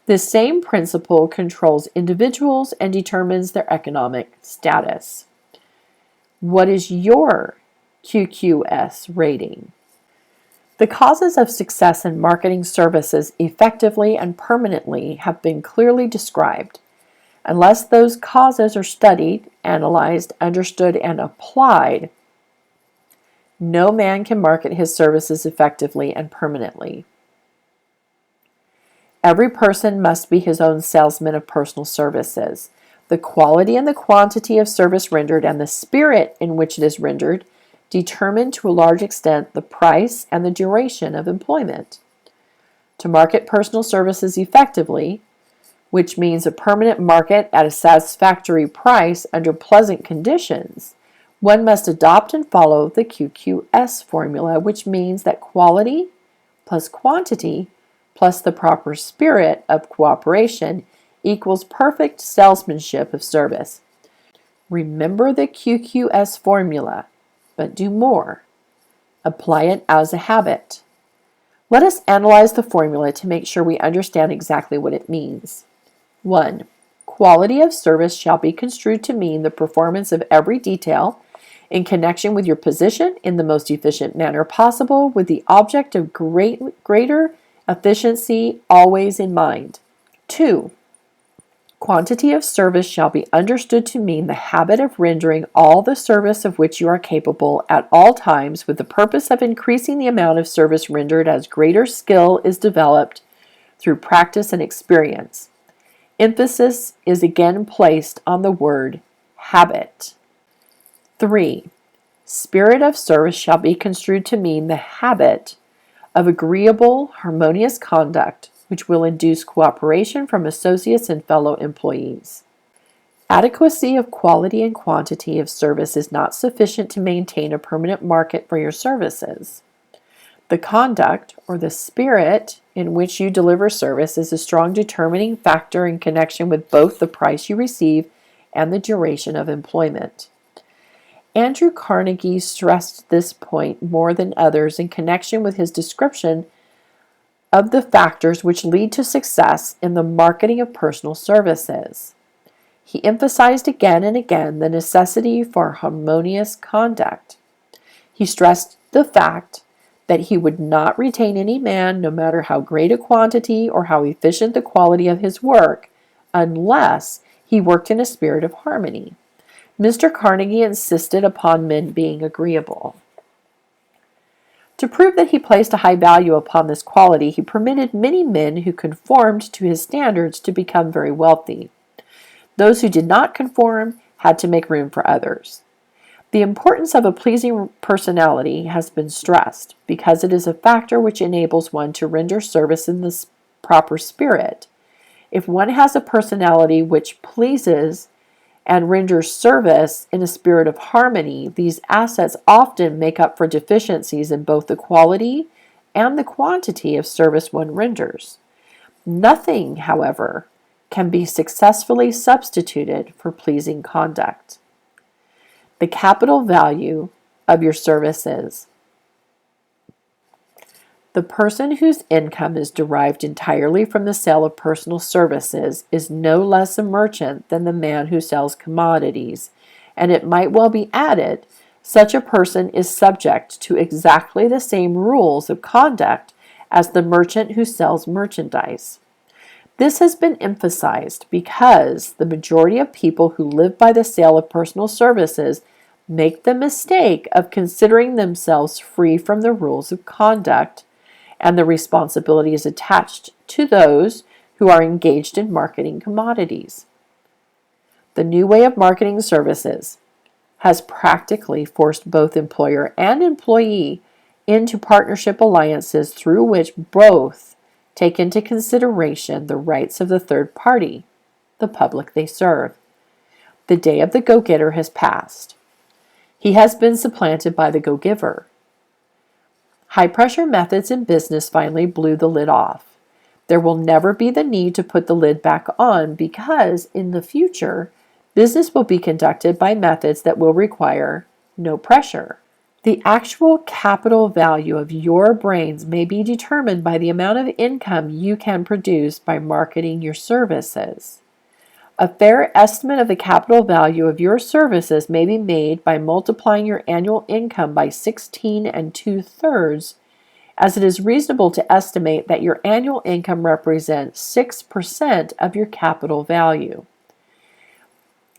this same principle controls individuals and determines their economic status. What is your QQS rating? The causes of success in marketing services effectively and permanently have been clearly described. Unless those causes are studied, analyzed, understood, and applied, no man can market his services effectively and permanently. Every person must be his own salesman of personal services. The quality and the quantity of service rendered and the spirit in which it is rendered determine to a large extent the price and the duration of employment. To market personal services effectively, which means a permanent market at a satisfactory price under pleasant conditions, one must adopt and follow the QQS formula, which means that quality plus quantity plus the proper spirit of cooperation equals perfect salesmanship of service. Remember the QQS formula, but do more. Apply it as a habit. Let us analyze the formula to make sure we understand exactly what it means. 1. Quality of service shall be construed to mean the performance of every detail in connection with your position in the most efficient manner possible, with the object of greater efficiency always in mind. 2. Quantity of service shall be understood to mean the habit of rendering all the service of which you are capable at all times, with the purpose of increasing the amount of service rendered as greater skill is developed through practice and experience. Emphasis is again placed on the word habit. 3. Spirit of service shall be construed to mean the habit of agreeable, harmonious conduct, which will induce cooperation from associates and fellow employees. Adequacy of quality and quantity of service is not sufficient to maintain a permanent market for your services. The conduct or the spirit in which you deliver service is a strong determining factor in connection with both the price you receive and the duration of employment. Andrew Carnegie stressed this point more than others in connection with his description of the factors which lead to success in the marketing of personal services. He emphasized again and again the necessity for harmonious conduct. He stressed the fact that he would not retain any man, no matter how great a quantity or how efficient the quality of his work, unless he worked in a spirit of harmony. Mr. Carnegie insisted upon men being agreeable. To prove that he placed a high value upon this quality, he permitted many men who conformed to his standards to become very wealthy. Those who did not conform had to make room for others. The importance of a pleasing personality has been stressed because it is a factor which enables one to render service in the proper spirit. If one has a personality which pleases and renders service in a spirit of harmony, these assets often make up for deficiencies in both the quality and the quantity of service one renders. Nothing, however, can be successfully substituted for pleasing conduct. The capital value of your services. The person whose income is derived entirely from the sale of personal services is no less a merchant than the man who sells commodities, and it might well be added, such a person is subject to exactly the same rules of conduct as the merchant who sells merchandise. This has been emphasized because the majority of people who live by the sale of personal services make the mistake of considering themselves free from the rules of conduct and the responsibility is attached to those who are engaged in marketing commodities. The new way of marketing services has practically forced both employer and employee into partnership alliances through which both take into consideration the rights of the third party, the public they serve. The day of the go-getter has passed. He has been supplanted by the go-giver. High-pressure methods in business finally blew the lid off. There will never be the need to put the lid back on because, in the future, business will be conducted by methods that will require no pressure. The actual capital value of your brains may be determined by the amount of income you can produce by marketing your services. A fair estimate of the capital value of your services may be made by multiplying your annual income by 16 2/3, as it is reasonable to estimate that your annual income represents 6% of your capital value.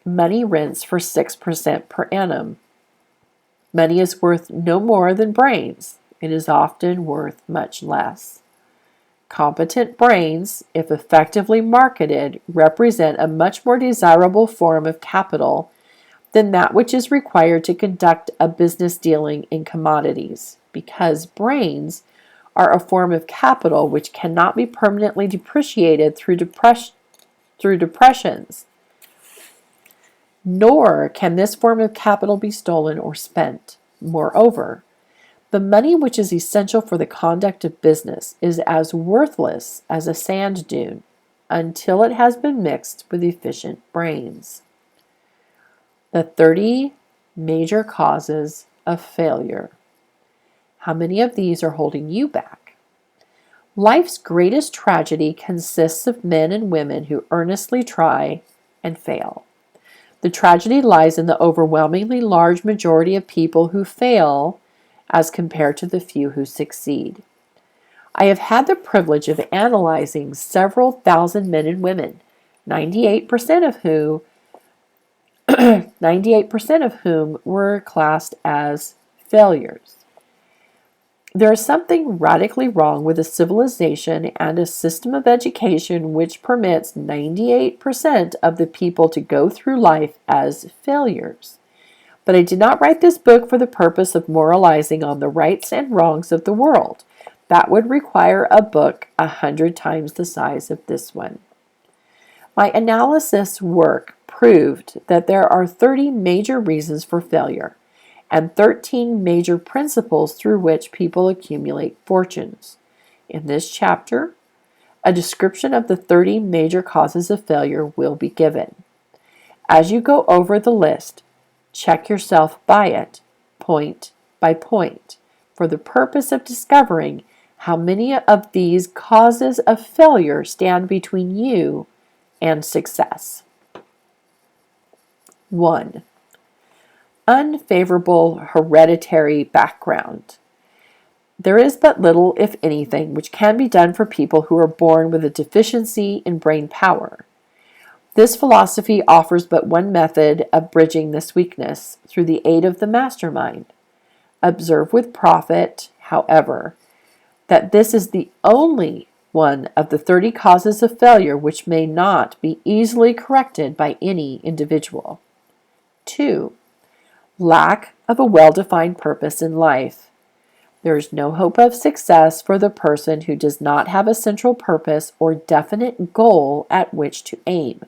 Money rents for 6% per annum. Money is worth no more than brains. It is often worth much less. Competent brains, if effectively marketed, represent a much more desirable form of capital than that which is required to conduct a business dealing in commodities, because brains are a form of capital which cannot be permanently depreciated through depressions, nor can this form of capital be stolen or spent. Moreover, the money which is essential for the conduct of business is as worthless as a sand dune until it has been mixed with efficient brains. The 30 major causes of failure. How many of these are holding you back? Life's greatest tragedy consists of men and women who earnestly try and fail. The tragedy lies in the overwhelmingly large majority of people who fail as compared to the few who succeed. I have had the privilege of analyzing several thousand men and women, 98% of whom were classed as failures. There is something radically wrong with a civilization and a system of education which permits 98% of the people to go through life as failures. But I did not write this book for the purpose of moralizing on the rights and wrongs of the world. That would require a book 100 times the size of this one. My analysis work proved that there are 30 major reasons for failure and 13 major principles through which people accumulate fortunes. In this chapter, a description of the 30 major causes of failure will be given. As you go over the list, check yourself by it, point by point, for the purpose of discovering how many of these causes of failure stand between you and success. 1. Unfavorable hereditary background. There is but little, if anything, which can be done for people who are born with a deficiency in brain power. This philosophy offers but one method of bridging this weakness, through the aid of the mastermind. Observe with profit, however, that this is the only one of the 30 causes of failure which may not be easily corrected by any individual. 2. Lack of a well-defined purpose in life. There is no hope of success for the person who does not have a central purpose or definite goal at which to aim.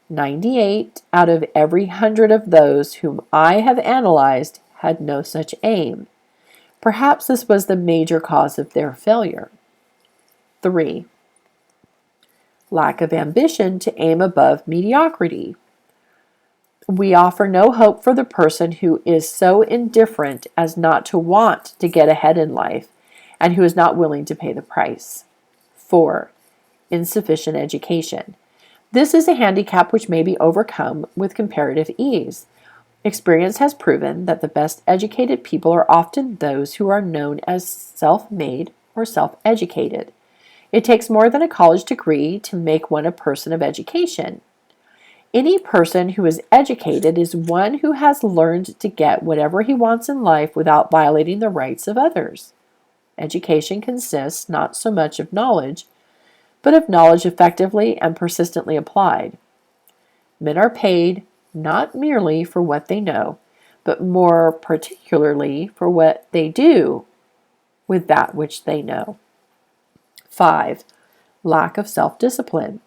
98 out of every 100 of those whom I have analyzed had no such aim. Perhaps this was the major cause of their failure. 3. Lack of ambition to aim above mediocrity. We offer no hope for the person who is so indifferent as not to want to get ahead in life and who is not willing to pay the price. 4. Insufficient education. This is a handicap which may be overcome with comparative ease. Experience has proven that the best educated people are often those who are known as self-made or self-educated. It takes more than a college degree to make one a person of education. Any person who is educated is one who has learned to get whatever he wants in life without violating the rights of others. Education consists not so much of knowledge, but of knowledge effectively and persistently applied. Men are paid not merely for what they know, but more particularly for what they do with that which they know. 5. Lack of self-discipline.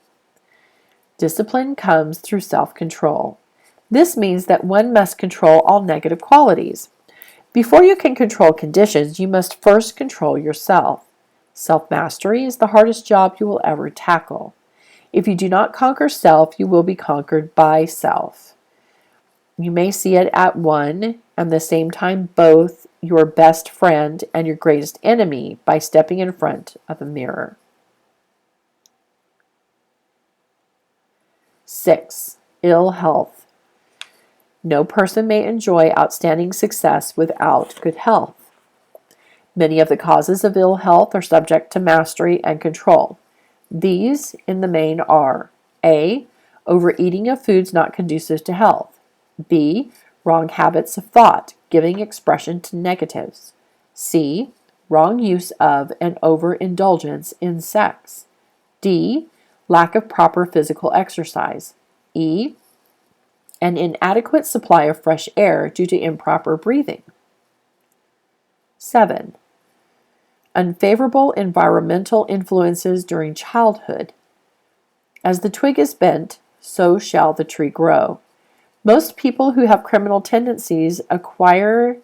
Discipline comes through self-control. This means that one must control all negative qualities. Before you can control conditions, you must first control yourself. Self-mastery is the hardest job you will ever tackle. If you do not conquer self, you will be conquered by self. You may see it at one and the same time both your best friend and your greatest enemy by stepping in front of a mirror. 6. Ill health. No person may enjoy outstanding success without good health. Many of the causes of ill health are subject to mastery and control. These, in the main, are A. Overeating of foods not conducive to health. B. Wrong habits of thought, giving expression to negatives. C. Wrong use of and overindulgence in sex. D. Lack of proper physical exercise. E. An inadequate supply of fresh air due to improper breathing. 7. Unfavorable environmental influences during childhood. As the twig is bent, so shall the tree grow. Most people who have criminal tendencies acquire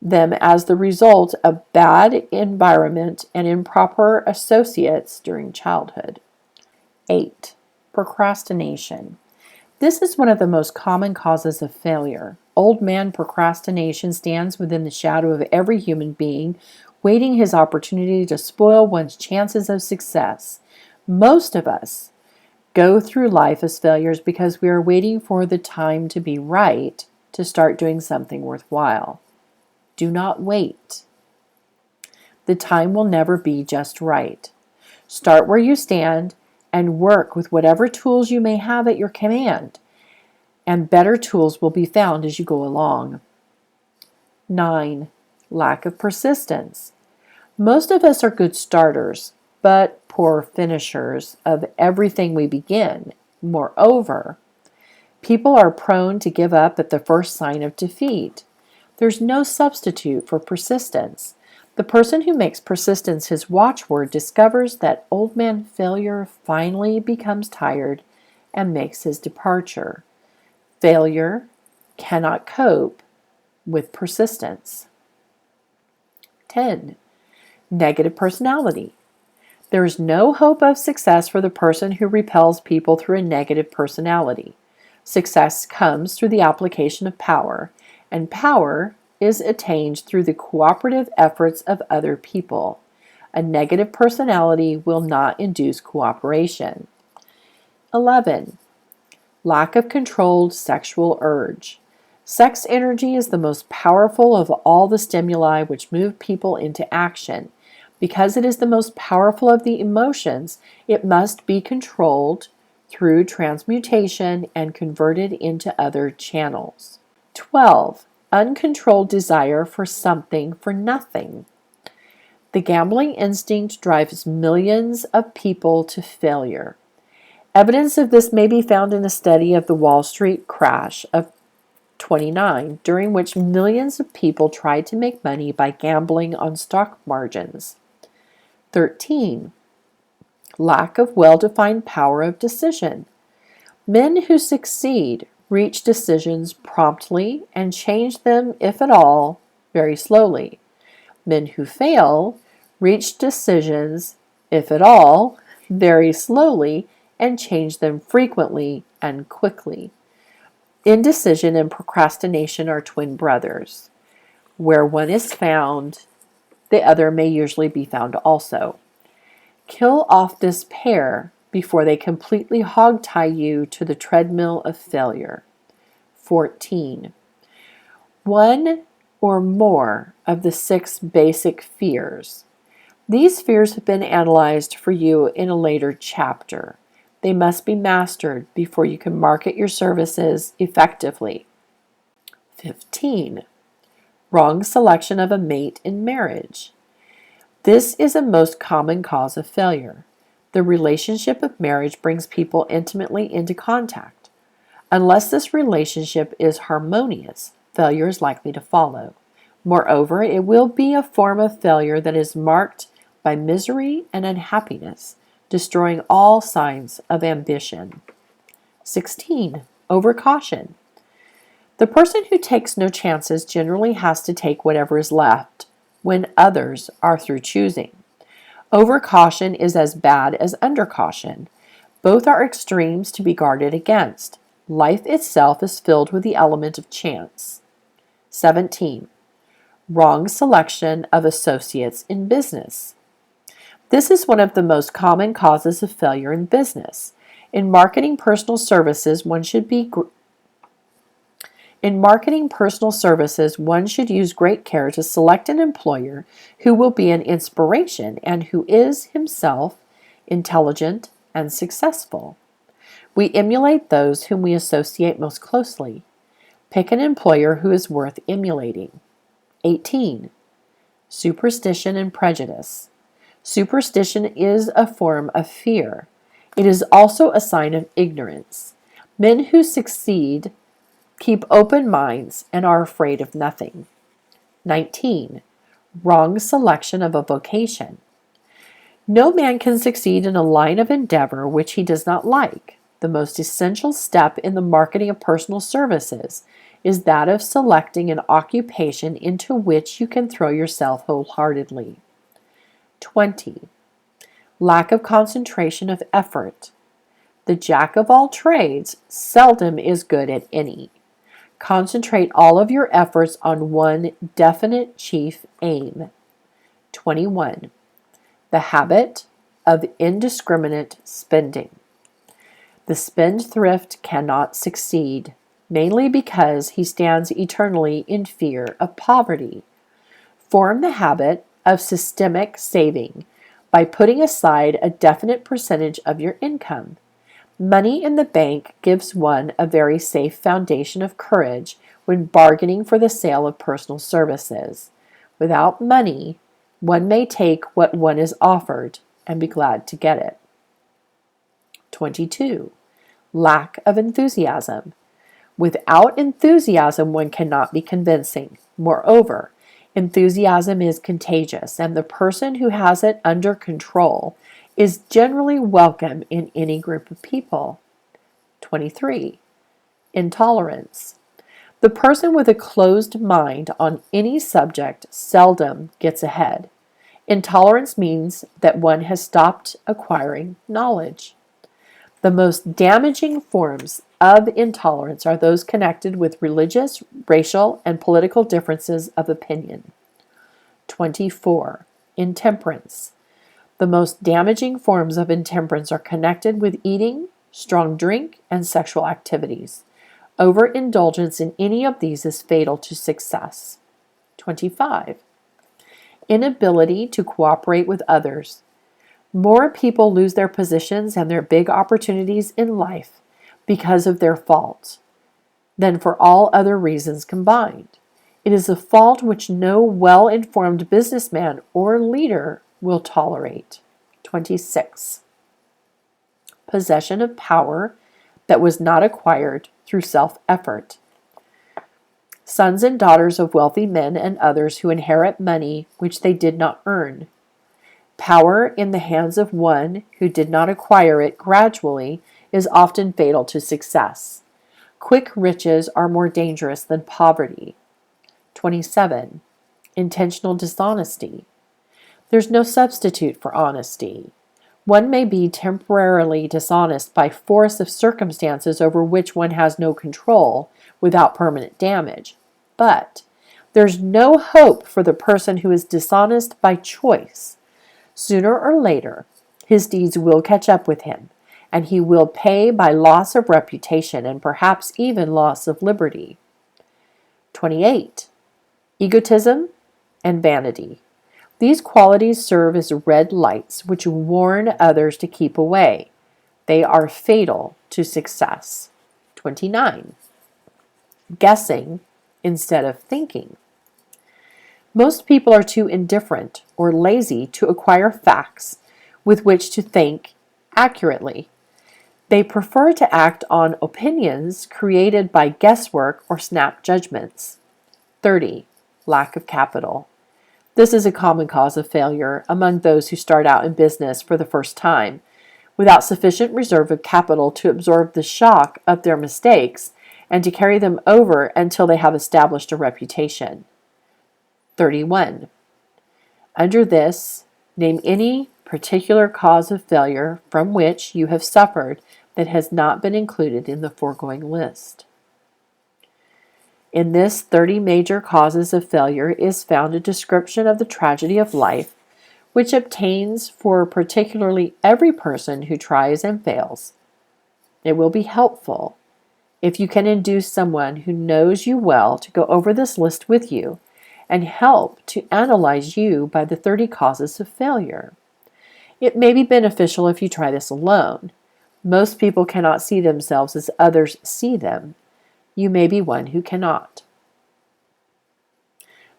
them as the result of bad environment and improper associates during childhood. 8. Procrastination. This is one of the most common causes of failure. Old man procrastination stands within the shadow of every human being, waiting his opportunity to spoil one's chances of success. Most of us go through life as failures because we are waiting for the time to be right to start doing something worthwhile. Do not wait. The time will never be just right. Start where you stand and work with whatever tools you may have at your command, and better tools will be found as you go along. 9. Lack of persistence. Most of us are good starters, but poor finishers of everything we begin. Moreover, people are prone to give up at the first sign of defeat. There's no substitute for persistence. The person who makes persistence his watchword discovers that old man failure finally becomes tired and makes his departure. Failure cannot cope with persistence. 10. Negative personality. There is no hope of success for the person who repels people through a negative personality. Success comes through the application of power, and power is attained through the cooperative efforts of other people. A negative personality will not induce cooperation. 11. Lack of controlled sexual urge. Sex energy is the most powerful of all the stimuli which move people into action. Because it is the most powerful of the emotions, it must be controlled through transmutation and converted into other channels. 12. Uncontrolled desire for something for nothing. The gambling instinct drives millions of people to failure. Evidence of this may be found in a study of the Wall Street crash of 29, during which millions of people tried to make money by gambling on stock margins. 13. Lack of well-defined power of decision. Men who succeed reach decisions promptly and change them, if at all, very slowly. Men who fail reach decisions, if at all, very slowly and change them frequently and quickly. Indecision and procrastination are twin brothers. Where one is found, the other may usually be found also. Kill off this pair before they completely hogtie you to the treadmill of failure. 14. One or more of the 6 basic fears. These fears have been analyzed for you in a later chapter. They must be mastered before you can market your services effectively. 15. Wrong selection of a mate in marriage. This is a most common cause of failure. The relationship of marriage brings people intimately into contact. Unless this relationship is harmonious, failure is likely to follow. Moreover, it will be a form of failure that is marked by misery and unhappiness, destroying all signs of ambition. 16. Overcaution. The person who takes no chances generally has to take whatever is left when others are through choosing. Overcaution is as bad as undercaution. Both are extremes to be guarded against. Life itself is filled with the element of chance. 17. Wrong selection of associates in business. This is one of the most common causes of failure in business. In marketing personal services, one should use great care to select an employer who will be an inspiration and who is himself intelligent and successful. We emulate those whom we associate most closely. Pick an employer who is worth emulating. 18. Superstition and prejudice. Superstition is a form of fear. It is also a sign of ignorance. Men who succeed keep open minds and are afraid of nothing. 19. Wrong selection of a vocation. No man can succeed in a line of endeavor which he does not like. The most essential step in the marketing of personal services is that of selecting an occupation into which you can throw yourself wholeheartedly. 20. Lack of concentration of effort. The jack of all trades seldom is good at any. Concentrate all of your efforts on one definite chief aim. 21. The habit of indiscriminate spending. The spendthrift cannot succeed, mainly because he stands eternally in fear of poverty. Form the habit of systemic saving by putting aside a definite percentage of your income. Money in the bank gives one a very safe foundation of courage when bargaining for the sale of personal services. Without money, one may take what one is offered and be glad to get it. 22. Lack of enthusiasm. Without enthusiasm, one cannot be convincing. Moreover, enthusiasm is contagious, and the person who has it under control is generally welcome in any group of people. 23. Intolerance. The person with a closed mind on any subject seldom gets ahead. Intolerance means that one has stopped acquiring knowledge. The most damaging forms of intolerance are those connected with religious, racial, and political differences of opinion. 24. Intemperance. The most damaging forms of intemperance are connected with eating, strong drink, and sexual activities. Overindulgence in any of these is fatal to success. 25. Inability to cooperate with others. More people lose their positions and their big opportunities in life because of their faults than for all other reasons combined. It is a fault which no well-informed businessman or leader will tolerate. 26. Possession of power that was not acquired through self-effort. Sons and daughters of wealthy men and others who inherit money which they did not earn. Power in the hands of one who did not acquire it gradually is often fatal to success. Quick riches are more dangerous than poverty. 27. Intentional dishonesty. There's no substitute for honesty. One may be temporarily dishonest by force of circumstances over which one has no control without permanent damage. But there's no hope for the person who is dishonest by choice. Sooner or later, his deeds will catch up with him, and he will pay by loss of reputation and perhaps even loss of liberty. 28. Egotism and vanity. These qualities serve as red lights which warn others to keep away. They are fatal to success. 29. Guessing instead of thinking. Most people are too indifferent or lazy to acquire facts with which to think accurately. They prefer to act on opinions created by guesswork or snap judgments. 30. Lack of capital. This is a common cause of failure among those who start out in business for the first time, without sufficient reserve of capital to absorb the shock of their mistakes and to carry them over until they have established a reputation. 31. Under this, name any particular cause of failure from which you have suffered that has not been included in the foregoing list. In this 30 major causes of failure is found a description of the tragedy of life, which obtains for particularly every person who tries and fails. It will be helpful if you can induce someone who knows you well to go over this list with you and help to analyze you by the 30 causes of failure. It may be beneficial if you try this alone. Most people cannot see themselves as others see them. You may be one who cannot.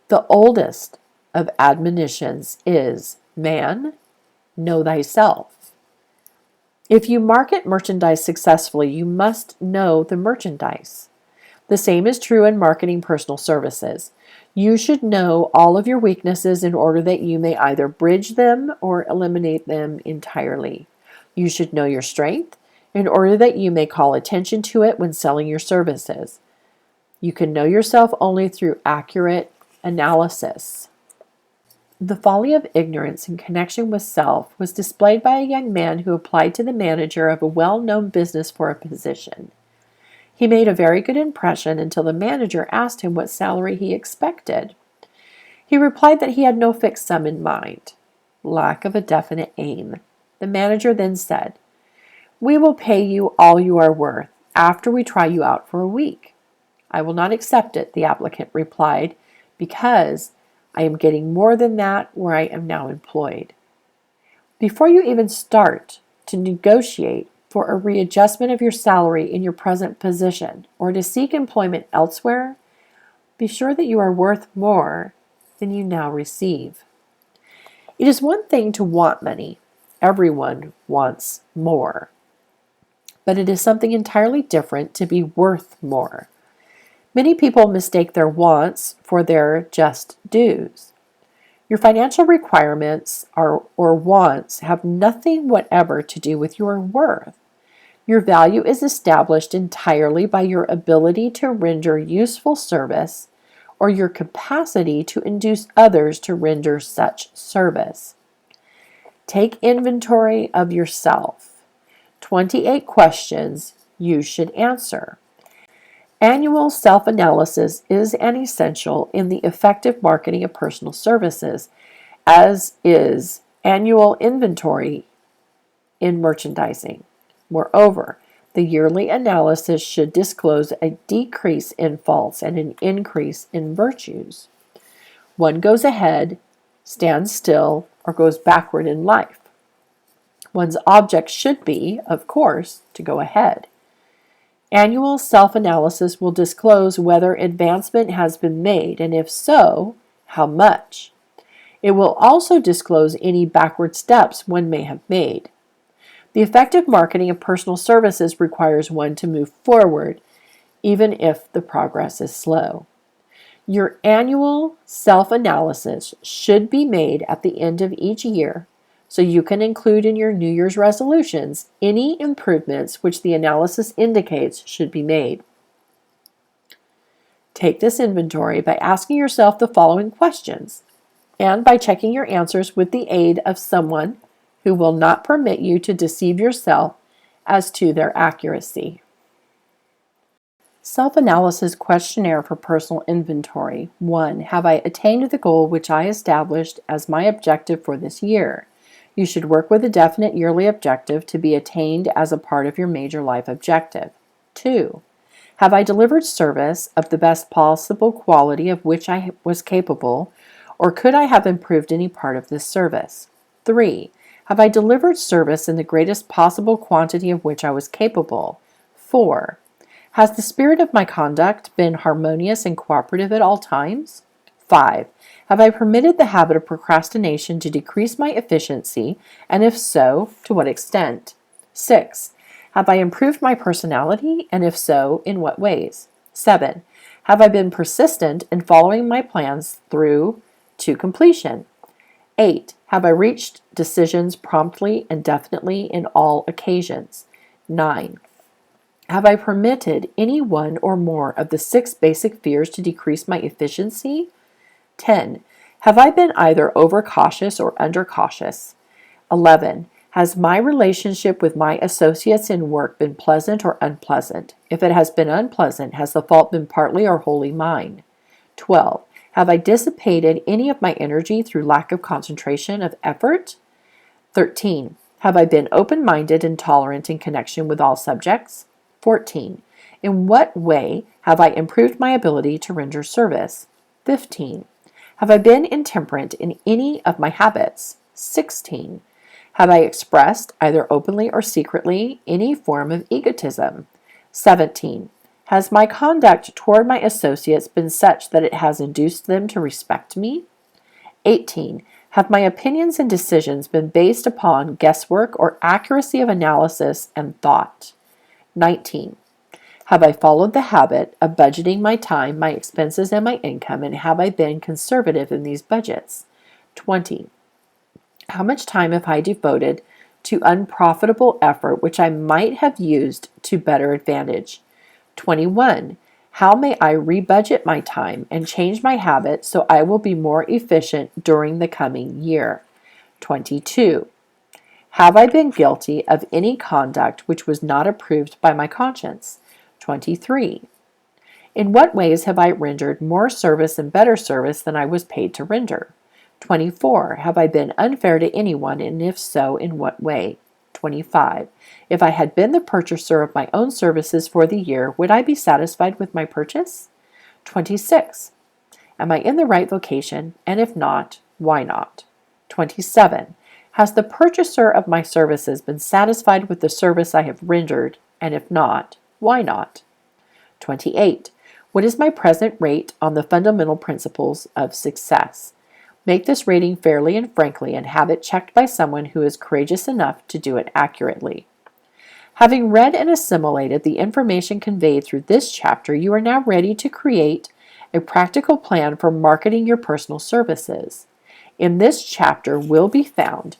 The oldest of admonitions is, man, know thyself. If you market merchandise successfully, you must know the merchandise. The same is true in marketing personal services. You should know all of your weaknesses in order that you may either bridge them or eliminate them entirely. You should know your strength in order that you may call attention to it when selling your services. You can know yourself only through accurate analysis. The folly of ignorance in connection with self was displayed by a young man who applied to the manager of a well-known business for a position. He made a very good impression until the manager asked him what salary he expected. He replied that he had no fixed sum in mind. Lack of a definite aim. The manager then said, "We will pay you all you are worth after we try you out for a week." "I will not accept it," the applicant replied, "because I am getting more than that where I am now employed." Before you even start to negotiate for a readjustment of your salary in your present position or to seek employment elsewhere, be sure that you are worth more than you now receive. It is one thing to want money. Everyone wants more. But it is something entirely different to be worth more. Many people mistake their wants for their just dues. Your financial requirements or wants have nothing whatever to do with your worth. Your value is established entirely by your ability to render useful service or your capacity to induce others to render such service. Take inventory of yourself. 28 questions you should answer. Annual self-analysis is an essential in the effective marketing of personal services, as is annual inventory in merchandising. Moreover, the yearly analysis should disclose a decrease in faults and an increase in virtues. One goes ahead, stands still, or goes backward in life. One's object should be, of course, to go ahead. Annual self-analysis will disclose whether advancement has been made, and if so, how much. It will also disclose any backward steps one may have made. The effective marketing of personal services requires one to move forward, even if the progress is slow. Your annual self-analysis should be made at the end of each year, so you can include in your New Year's resolutions any improvements which the analysis indicates should be made. Take this inventory by asking yourself the following questions and by checking your answers with the aid of someone who will not permit you to deceive yourself as to their accuracy. Self-analysis questionnaire for personal inventory. 1. Have I attained the goal which I established as my objective for this year? You should work with a definite yearly objective to be attained as a part of your major life objective. 2. Have I delivered service of the best possible quality of which I was capable, or could I have improved any part of this service? 3. Have I delivered service in the greatest possible quantity of which I was capable? 4. Has the spirit of my conduct been harmonious and cooperative at all times? 5. Have I permitted the habit of procrastination to decrease my efficiency, and if so, to what extent? 6. Have I improved my personality, and if so, in what ways? 7. Have I been persistent in following my plans through to completion? 8. Have I reached decisions promptly and definitely in all occasions? 9. Have I permitted any one or more of the 6 basic fears to decrease my efficiency? 10. Have I been either overcautious or undercautious? 11. Has my relationship with my associates in work been pleasant or unpleasant? If it has been unpleasant, has the fault been partly or wholly mine? 12. Have I dissipated any of my energy through lack of concentration of effort? 13. Have I been open-minded and tolerant in connection with all subjects? 14. In what way have I improved my ability to render service? 15. Have I been intemperate in any of my habits? 16. Have I expressed, either openly or secretly, any form of egotism? 17. Has my conduct toward my associates been such that it has induced them to respect me? 18. Have my opinions and decisions been based upon guesswork or accuracy of analysis and thought? 19. Have I followed the habit of budgeting my time, my expenses, and my income, and have I been conservative in these budgets? 20. How much time have I devoted to unprofitable effort which I might have used to better advantage? 21. How may I rebudget my time and change my habits so I will be more efficient during the coming year? 22. Have I been guilty of any conduct which was not approved by my conscience? 23. In what ways have I rendered more service and better service than I was paid to render? 24. Have I been unfair to anyone, and if so, in what way? 25. If I had been the purchaser of my own services for the year, would I be satisfied with my purchase? 26. Am I in the right vocation, and if not, why not? 27. Has the purchaser of my services been satisfied with the service I have rendered, and if not, why not? 28. What is my present rate on the fundamental principles of success? Make this rating fairly and frankly and have it checked by someone who is courageous enough to do it accurately. Having read and assimilated the information conveyed through this chapter, you are now ready to create a practical plan for marketing your personal services. In this chapter will be found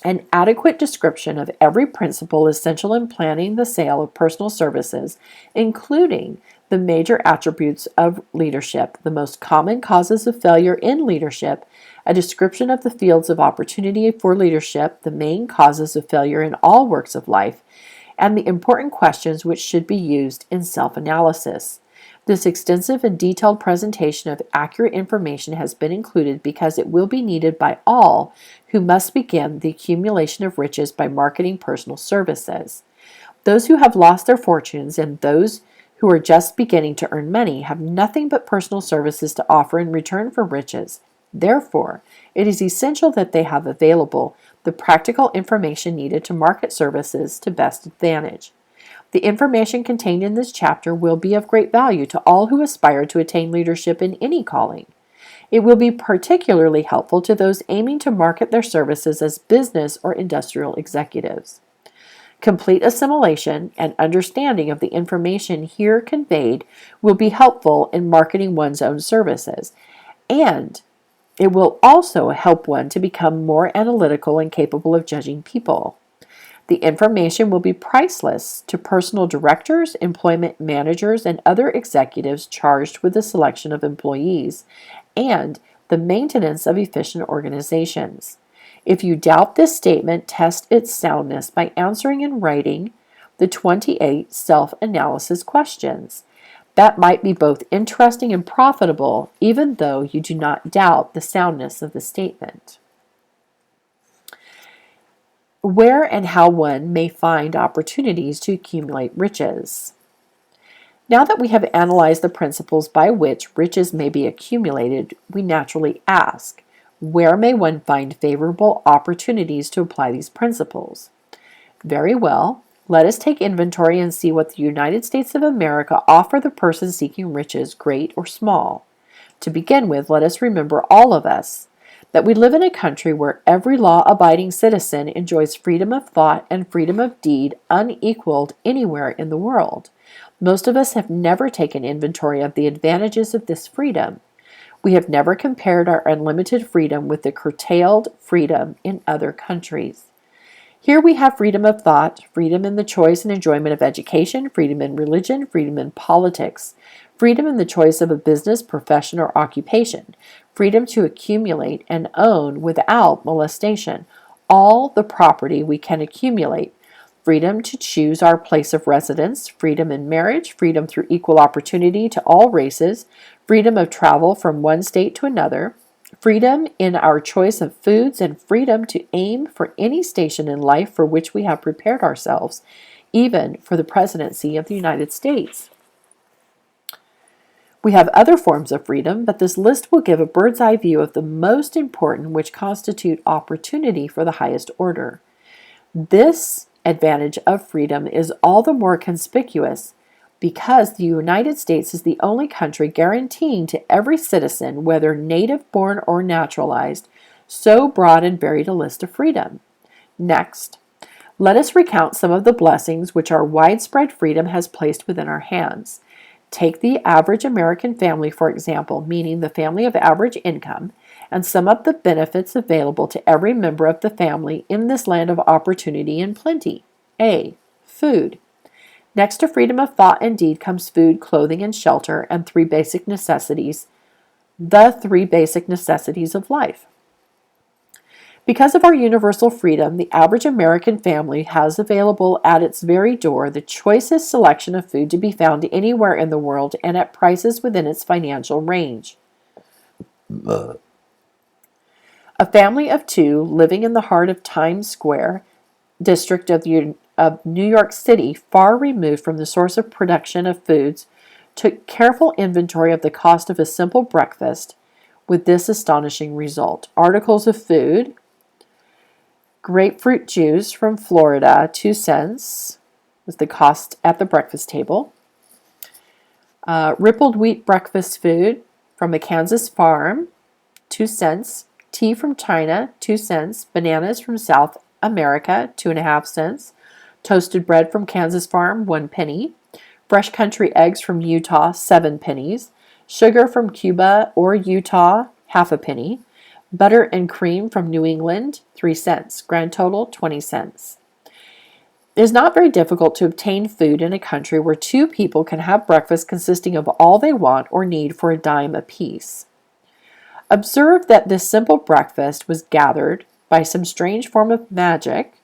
an adequate description of every principle essential in planning the sale of personal services, including the major attributes of leadership, the most common causes of failure in leadership, a description of the fields of opportunity for leadership, the main causes of failure in all works of life, and the important questions which should be used in self-analysis. This extensive and detailed presentation of accurate information has been included because it will be needed by all who must begin the accumulation of riches by marketing personal services. Those who have lost their fortunes and those who are just beginning to earn money have nothing but personal services to offer in return for riches. Therefore, it is essential that they have available the practical information needed to market services to best advantage. The information contained in this chapter will be of great value to all who aspire to attain leadership in any calling. It will be particularly helpful to those aiming to market their services as business or industrial executives. Complete assimilation and understanding of the information here conveyed will be helpful in marketing one's own services, and it will also help one to become more analytical and capable of judging people. The information will be priceless to personal directors, employment managers, and other executives charged with the selection of employees and the maintenance of efficient organizations. If you doubt this statement, test its soundness by answering in writing the 28 self-analysis questions. That might be both interesting and profitable, even though you do not doubt the soundness of the statement. Where and how one may find opportunities to accumulate riches. Now that we have analyzed the principles by which riches may be accumulated, we naturally ask, where may one find favorable opportunities to apply these principles? Very well, let us take inventory and see what the United States of America offer the person seeking riches, great or small. To begin with, let us remember, all of us, that we live in a country where every law-abiding citizen enjoys freedom of thought and freedom of deed unequaled anywhere in the world. Most of us have never taken inventory of the advantages of this freedom. We have never compared our unlimited freedom with the curtailed freedom in other countries. Here we have freedom of thought, freedom in the choice and enjoyment of education, freedom in religion, freedom in politics, freedom in the choice of a business, profession, or occupation, freedom to accumulate and own without molestation all the property we can accumulate, freedom to choose our place of residence, freedom in marriage, freedom through equal opportunity to all races, freedom of travel from one state to another, freedom in our choice of foods, and freedom to aim for any station in life for which we have prepared ourselves, even for the presidency of the United States. We have other forms of freedom, but this list will give a bird's eye view of the most important, which constitute opportunity for the highest order. This advantage of freedom is all the more conspicuous because the United States is the only country guaranteeing to every citizen, whether native-born or naturalized, so broad and varied a list of freedom. Next, let us recount some of the blessings which our widespread freedom has placed within our hands. Take the average American family, for example, meaning the family of average income, and sum up the benefits available to every member of the family in this land of opportunity and plenty. A. Food. Next to freedom of thought and deed comes food, clothing, and shelter, and the three basic necessities of life. Because of our universal freedom, the average American family has available at its very door the choicest selection of food to be found anywhere in the world and at prices within its financial range. A family of two living in the heart of Times Square district of New York City, far removed from the source of production of foods, took careful inventory of the cost of a simple breakfast with this astonishing result. Articles of food: grapefruit juice from Florida, 2 cents was the cost at the breakfast table. Rippled wheat breakfast food from a Kansas farm, 2 cents. Tea from China, 2 cents. Bananas from South America, 2.5 cents. Toasted bread from Kansas farm, 1 penny. Fresh country eggs from Utah, 7 pennies. Sugar from Cuba or Utah, half a penny. Butter and cream from New England, 3 cents. Grand total, 20 cents. It is not very difficult to obtain food in a country where two people can have breakfast consisting of all they want or need for a dime apiece. Observe that this simple breakfast was gathered by some strange form of magic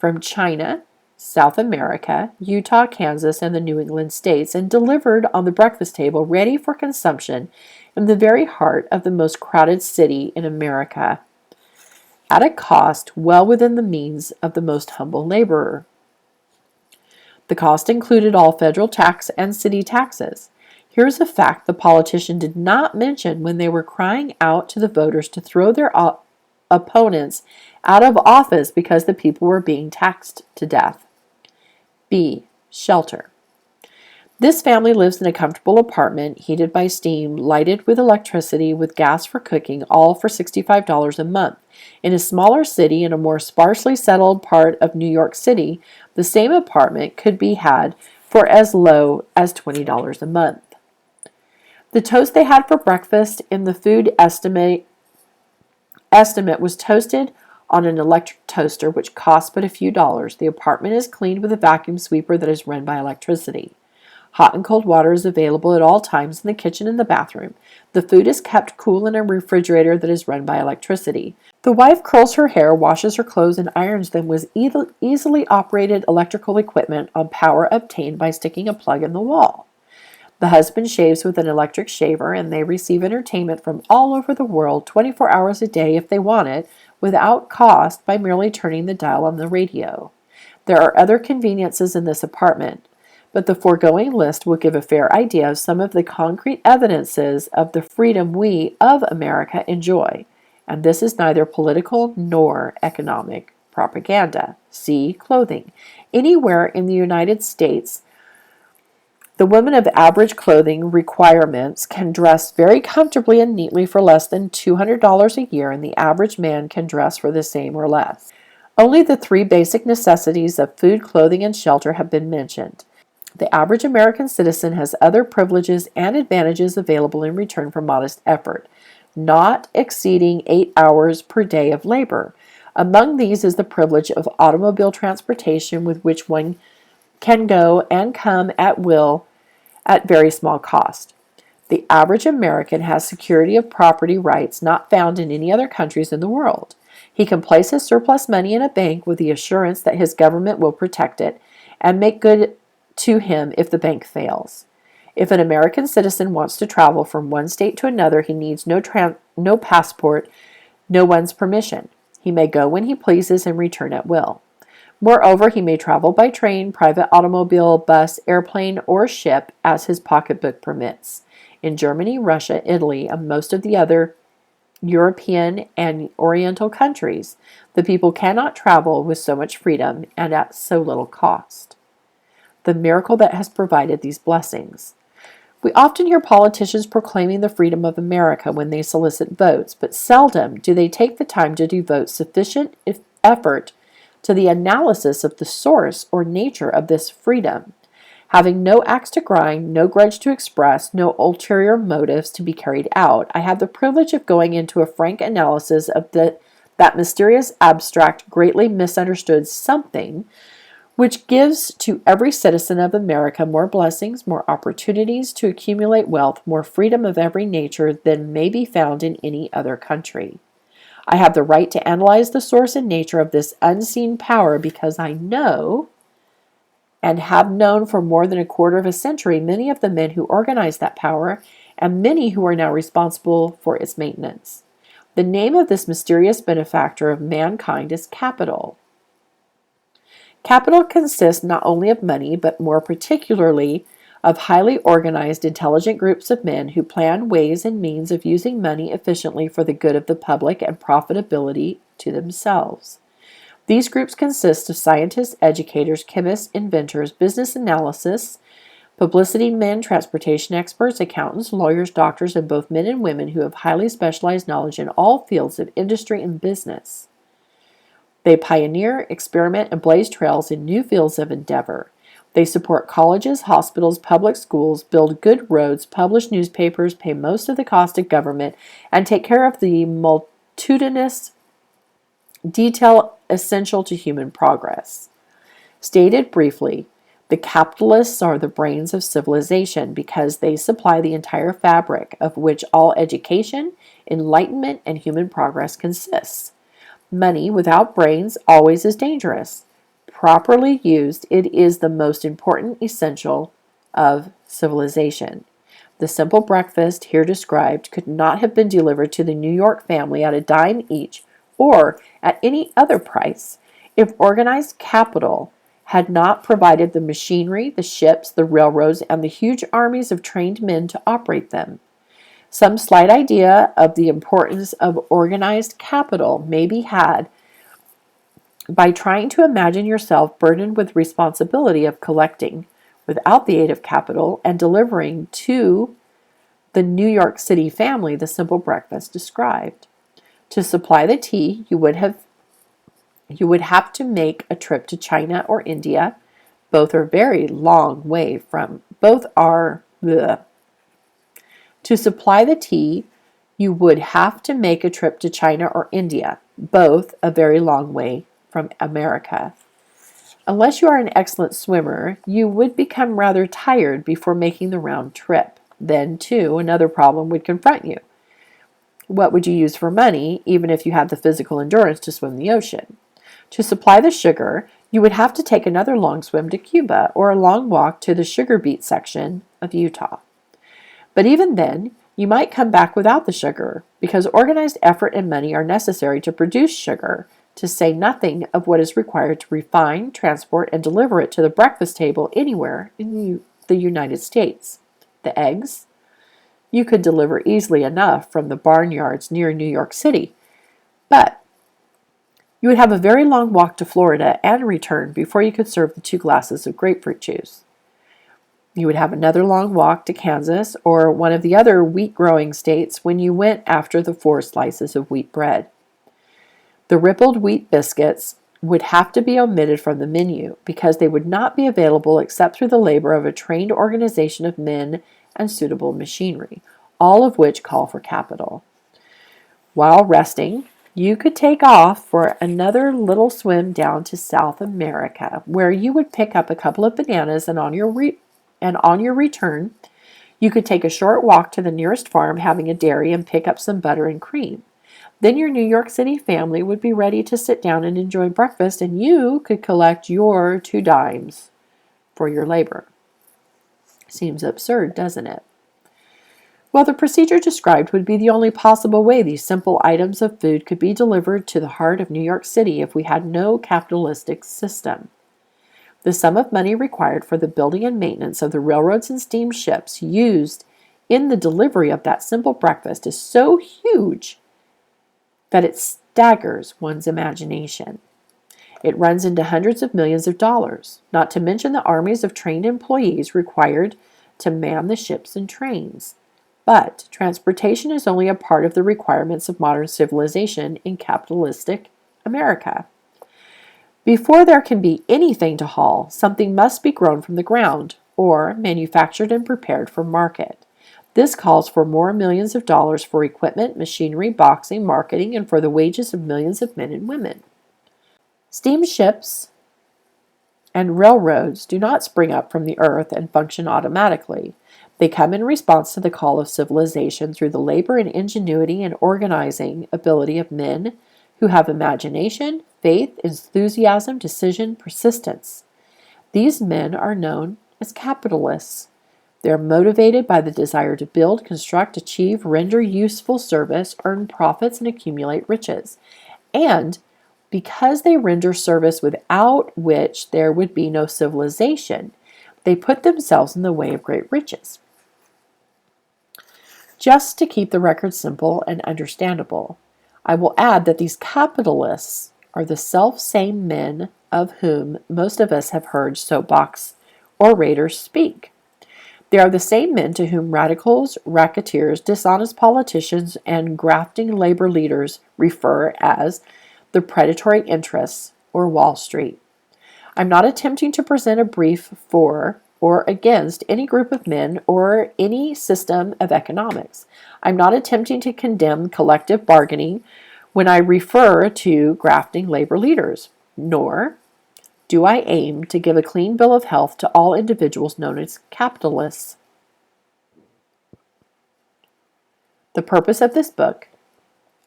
from China, South America, Utah, Kansas, and the New England states, and delivered on the breakfast table ready for consumption in the very heart of the most crowded city in America, at a cost well within the means of the most humble laborer. The cost included all federal tax and city taxes. Here's a fact the politician did not mention when they were crying out to the voters to throw their opponents out of office because the people were being taxed to death. B. Shelter. This family lives in a comfortable apartment, heated by steam, lighted with electricity, with gas for cooking, all for $65 a month. In a smaller city, in a more sparsely settled part of New York City, the same apartment could be had for as low as $20 a month. The toast they had for breakfast in the food estimate was toasted on an electric toaster, which cost but a few dollars. The apartment is cleaned with a vacuum sweeper that is run by electricity. Hot and cold water is available at all times in the kitchen and the bathroom. The food is kept cool in a refrigerator that is run by electricity. The wife curls her hair, washes her clothes, and irons them with easily operated electrical equipment on power obtained by sticking a plug in the wall. The husband shaves with an electric shaver, and they receive entertainment from all over the world 24 hours a day if they want it, without cost, by merely turning the dial on the radio. There are other conveniences in this apartment, but the foregoing list will give a fair idea of some of the concrete evidences of the freedom we of America enjoy, and this is neither political nor economic propaganda. See clothing. Anywhere in the United States, The women of average clothing requirements can dress very comfortably and neatly for less than $200 a year, and the average man can dress for the same or less. Only the three basic necessities of food, clothing, and shelter have been mentioned. The average American citizen has other privileges and advantages available in return for modest effort, not exceeding 8 hours per day of labor. Among these is the privilege of automobile transportation, with which one can go and come at will at very small cost. The average American has security of property rights not found in any other countries in the world. He can place his surplus money in a bank with the assurance that his government will protect it and make good to him if the bank fails. If an American citizen wants to travel from one state to another, he needs no passport, no one's permission. He may go when he pleases and return at will. Moreover, he may travel by train, private automobile, bus, airplane, or ship as his pocketbook permits. In Germany, Russia, Italy, and most of the other European and Oriental countries, the people cannot travel with so much freedom and at so little cost. The miracle that has provided these blessings. We often hear politicians proclaiming the freedom of America when they solicit votes, but seldom do they take the time to devote sufficient effort to the analysis of the source or nature of this freedom. Having no axe to grind, no grudge to express, no ulterior motives to be carried out, I have the privilege of going into a frank analysis of that mysterious, abstract, greatly misunderstood something which gives to every citizen of America more blessings, more opportunities to accumulate wealth, more freedom of every nature than may be found in any other country. I have the right to analyze the source and nature of this unseen power because I know and have known for more than a quarter of a century many of the men who organized that power and many who are now responsible for its maintenance. The name of this mysterious benefactor of mankind is capital. Capital consists not only of money, but more particularly of highly organized, intelligent groups of men who plan ways and means of using money efficiently for the good of the public and profitability to themselves. These groups consist of scientists, educators, chemists, inventors, business analysts, publicity men, transportation experts, accountants, lawyers, doctors, and both men and women who have highly specialized knowledge in all fields of industry and business. They pioneer, experiment, and blaze trails in new fields of endeavor. They support colleges, hospitals, public schools, build good roads, publish newspapers, pay most of the cost of government, and take care of the multitudinous detail essential to human progress. Stated briefly, the capitalists are the brains of civilization because they supply the entire fabric of which all education, enlightenment, and human progress consists. Money without brains always is dangerous. Properly used, it is the most important essential of civilization. The simple breakfast here described could not have been delivered to the New York family at a dime each or at any other price if organized capital had not provided the machinery, the ships, the railroads, and the huge armies of trained men to operate them. Some slight idea of the importance of organized capital may be had by trying to imagine yourself burdened with responsibility of collecting, without the aid of capital, and delivering to the New York City family the simple breakfast described. To supply the tea, you would have to make a trip to China or India. Both are very long way from, both are, bleh. To supply the tea, you would have to make a trip to China or India, both a very long way from America. Unless you are an excellent swimmer, you would become rather tired before making the round trip. Then, too, another problem would confront you. What would you use for money, even if you had the physical endurance to swim the ocean? To supply the sugar, you would have to take another long swim to Cuba or a long walk to the sugar beet section of Utah. But even then, you might come back without the sugar, because organized effort and money are necessary to produce sugar, to say nothing of what is required to refine, transport, and deliver it to the breakfast table anywhere in the United States. The eggs? You could deliver easily enough from the barnyards near New York City, but you would have a very long walk to Florida and return before you could serve the 2 glasses of grapefruit juice. You would have another long walk to Kansas or one of the other wheat-growing states when you went after the 4 slices of wheat bread. The rippled wheat biscuits would have to be omitted from the menu because they would not be available except through the labor of a trained organization of men and suitable machinery, all of which call for capital. While resting, you could take off for another little swim down to South America, where you would pick up a couple of bananas, and on your return, you could take a short walk to the nearest farm having a dairy and pick up some butter and cream. Then your New York City family would be ready to sit down and enjoy breakfast, and you could collect your 2 dimes for your labor. Seems absurd, doesn't it? Well, the procedure described would be the only possible way these simple items of food could be delivered to the heart of New York City if we had no capitalistic system. The sum of money required for the building and maintenance of the railroads and steamships used in the delivery of that simple breakfast is so huge that it staggers one's imagination. It runs into hundreds of millions of dollars, not to mention the armies of trained employees required to man the ships and trains. But transportation is only a part of the requirements of modern civilization in capitalistic America. Before there can be anything to haul, something must be grown from the ground or manufactured and prepared for market. This calls for more millions of dollars for equipment, machinery, boxing, marketing, and for the wages of millions of men and women. Steamships and railroads do not spring up from the earth and function automatically. They come in response to the call of civilization through the labor and ingenuity and organizing ability of men who have imagination, faith, enthusiasm, decision, persistence. These men are known as capitalists. They are motivated by the desire to build, construct, achieve, render useful service, earn profits, and accumulate riches. And because they render service without which there would be no civilization, they put themselves in the way of great riches. Just to keep the record simple and understandable, I will add that these capitalists are the self-same men of whom most of us have heard soapbox orators speak. They are the same men to whom radicals, racketeers, dishonest politicians, and grafting labor leaders refer as the predatory interests or Wall Street. I'm not attempting to present a brief for or against any group of men or any system of economics. I'm not attempting to condemn collective bargaining when I refer to grafting labor leaders, nor do I aim to give a clean bill of health to all individuals known as capitalists. The purpose of this book,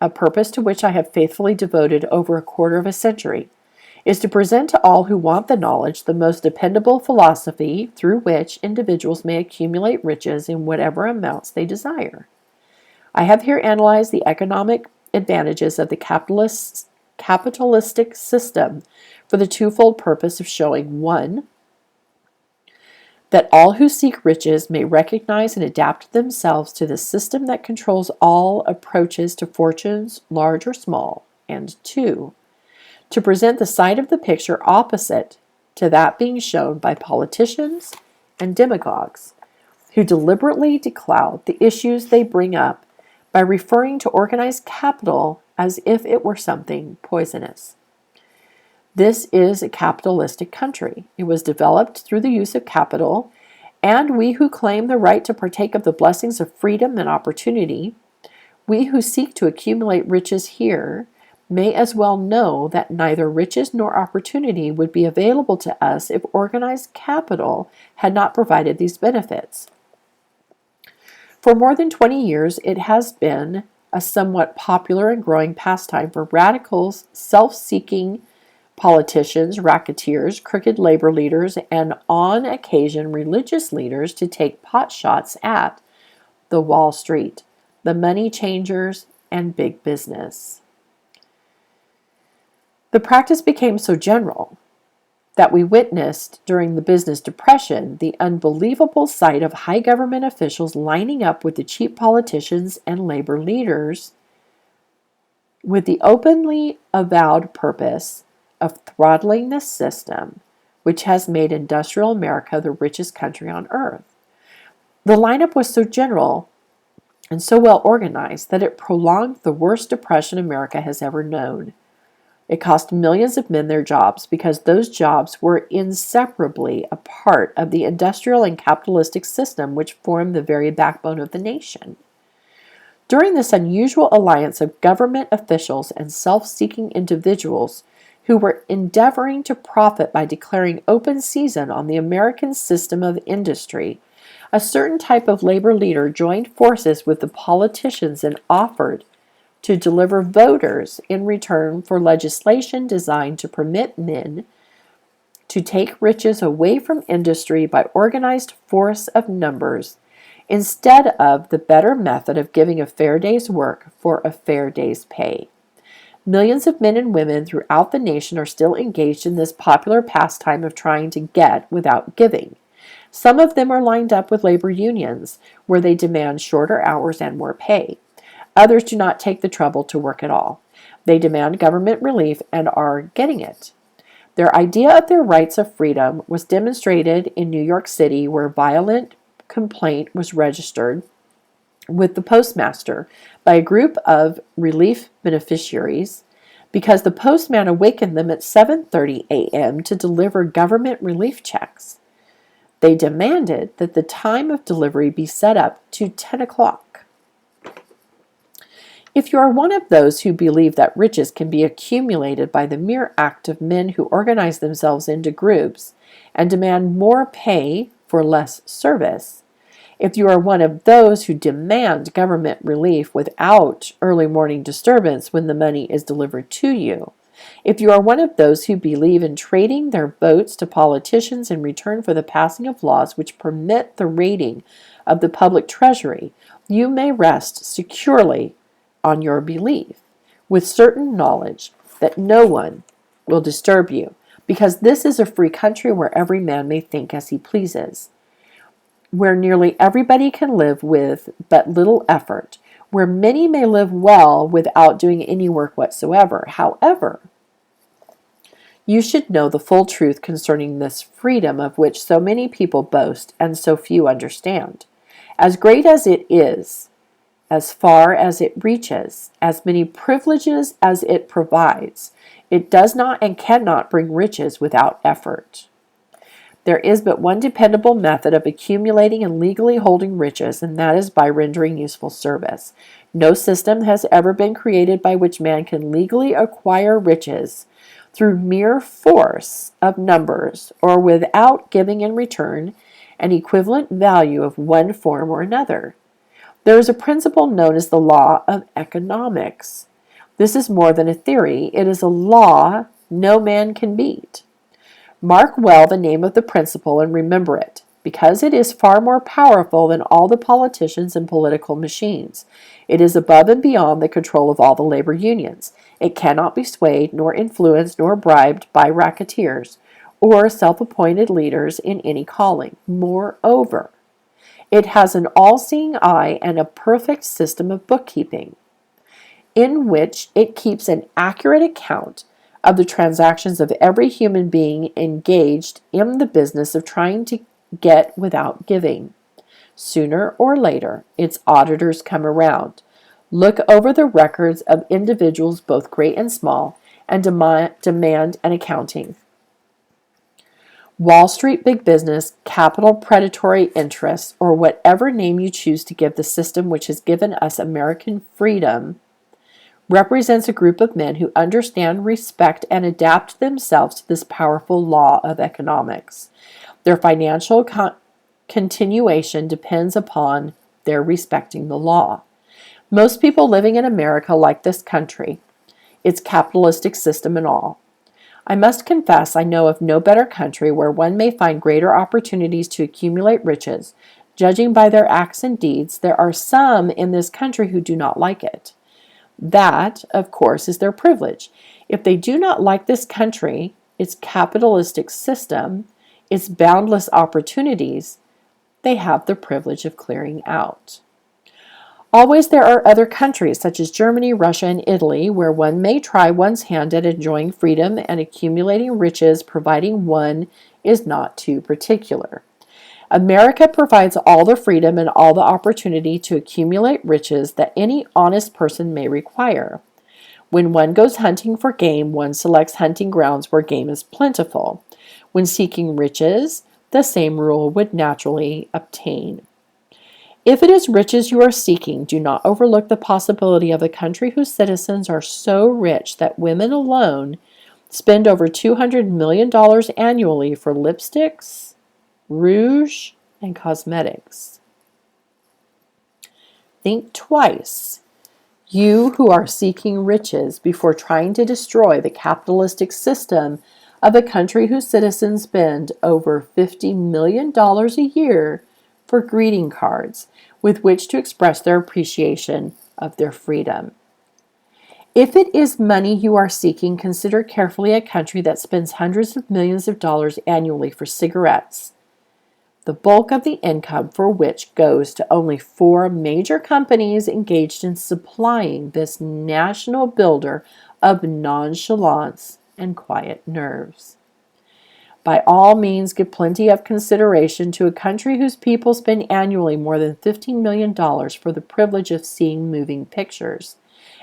a purpose to which I have faithfully devoted over a quarter of a century, is to present to all who want the knowledge the most dependable philosophy through which individuals may accumulate riches in whatever amounts they desire. I have here analyzed the economic advantages of the capitalistic system for the twofold purpose of showing, 1, that all who seek riches may recognize and adapt themselves to the system that controls all approaches to fortunes, large or small, and 2, to present the side of the picture opposite to that being shown by politicians and demagogues who deliberately decloud the issues they bring up by referring to organized capital as if it were something poisonous. This is a capitalistic country. It was developed through the use of capital, and we who claim the right to partake of the blessings of freedom and opportunity, we who seek to accumulate riches here, may as well know that neither riches nor opportunity would be available to us if organized capital had not provided these benefits. For more than 20 years, it has been a somewhat popular and growing pastime for radicals, self-seeking politicians, racketeers, crooked labor leaders, and on occasion religious leaders to take pot shots at the Wall Street, the money changers, and big business. The practice became so general that we witnessed during the business depression the unbelievable sight of high government officials lining up with the cheap politicians and labor leaders with the openly avowed purpose of throttling the system which has made industrial America the richest country on earth. The lineup was so general and so well organized that it prolonged the worst depression America has ever known. It cost millions of men their jobs because those jobs were inseparably a part of the industrial and capitalistic system which formed the very backbone of the nation. During this unusual alliance of government officials and self-seeking individuals who were endeavoring to profit by declaring open season on the American system of industry, a certain type of labor leader joined forces with the politicians and offered to deliver voters in return for legislation designed to permit men to take riches away from industry by organized force of numbers instead of the better method of giving a fair day's work for a fair day's pay. Millions of men and women throughout the nation are still engaged in this popular pastime of trying to get without giving. Some of them are lined up with labor unions, where they demand shorter hours and more pay. Others do not take the trouble to work at all. They demand government relief and are getting it. Their idea of their rights of freedom was demonstrated in New York City, where violent complaint was registered with the postmaster by a group of relief beneficiaries because the postman awakened them at 7:30 a.m. to deliver government relief checks. They demanded that the time of delivery be set up to 10 o'clock. If you are one of those who believe that riches can be accumulated by the mere act of men who organize themselves into groups and demand more pay for less service, if you are one of those who demand government relief without early morning disturbance when the money is delivered to you, if you are one of those who believe in trading their votes to politicians in return for the passing of laws which permit the raiding of the public treasury, you may rest securely on your belief, with certain knowledge that no one will disturb you, because this is a free country where every man may think as he pleases, where nearly everybody can live with but little effort, where many may live well without doing any work whatsoever. However, you should know the full truth concerning this freedom of which so many people boast and so few understand. As great as it is, as far as it reaches, as many privileges as it provides, it does not and cannot bring riches without effort. There is but one dependable method of accumulating and legally holding riches, and that is by rendering useful service. No system has ever been created by which man can legally acquire riches through mere force of numbers or without giving in return an equivalent value of one form or another. There is a principle known as the law of economics. This is more than a theory. It is a law no man can beat. Mark well the name of the principle and remember it, because it is far more powerful than all the politicians and political machines. It is above and beyond the control of all the labor unions. It cannot be swayed, nor influenced, nor bribed by racketeers or self-appointed leaders in any calling. Moreover, it has an all-seeing eye and a perfect system of bookkeeping, in which it keeps an accurate account of the transactions of every human being engaged in the business of trying to get without giving. Sooner or later, its auditors come around, look over the records of individuals both great and small, and demand an accounting. Wall Street big business, capital predatory interests, or whatever name you choose to give the system which has given us American freedom, represents a group of men who understand, respect, and adapt themselves to this powerful law of economics. Their financial continuation depends upon their respecting the law. Most people living in America like this country, its capitalistic system and all. I must confess I know of no better country where one may find greater opportunities to accumulate riches. Judging by their acts and deeds, there are some in this country who do not like it. That, of course, is their privilege. If they do not like this country, its capitalistic system, its boundless opportunities, they have the privilege of clearing out. Always there are other countries, such as Germany, Russia, and Italy, where one may try one's hand at enjoying freedom and accumulating riches, providing one is not too particular. America provides all the freedom and all the opportunity to accumulate riches that any honest person may require. When one goes hunting for game, one selects hunting grounds where game is plentiful. When seeking riches, the same rule would naturally obtain. If it is riches you are seeking, do not overlook the possibility of a country whose citizens are so rich that women alone spend over $200 million annually for lipsticks, rouge, and cosmetics. Think twice, you who are seeking riches, before trying to destroy the capitalistic system of a country whose citizens spend over $50 million a year for greeting cards with which to express their appreciation of their freedom. If it is money you are seeking, consider carefully a country that spends hundreds of millions of dollars annually for cigarettes, the bulk of the income for which goes to only 4 major companies engaged in supplying this national builder of nonchalance and quiet nerves. By all means, give plenty of consideration to a country whose people spend annually more than $15 million for the privilege of seeing moving pictures,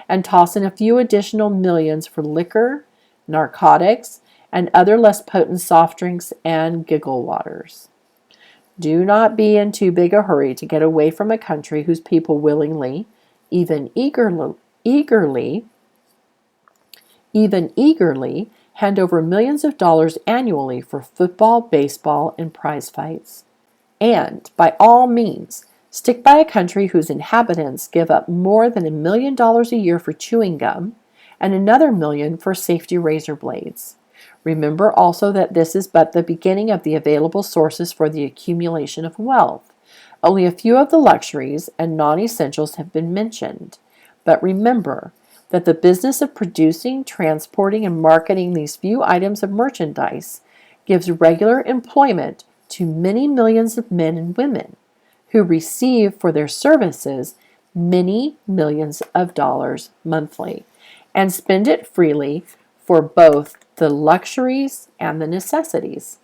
and toss in a few additional millions for liquor, narcotics, and other less potent soft drinks and giggle waters. Do not be in too big a hurry to get away from a country whose people willingly, even eagerly, hand over millions of dollars annually for football, baseball, and prize fights. And, by all means, stick by a country whose inhabitants give up more than $1 million a year for chewing gum and another $1 million for safety razor blades. Remember also that this is but the beginning of the available sources for the accumulation of wealth. Only a few of the luxuries and non-essentials have been mentioned. But remember that the business of producing, transporting, and marketing these few items of merchandise gives regular employment to many millions of men and women who receive for their services many millions of dollars monthly and spend it freely for both the luxuries and the necessities.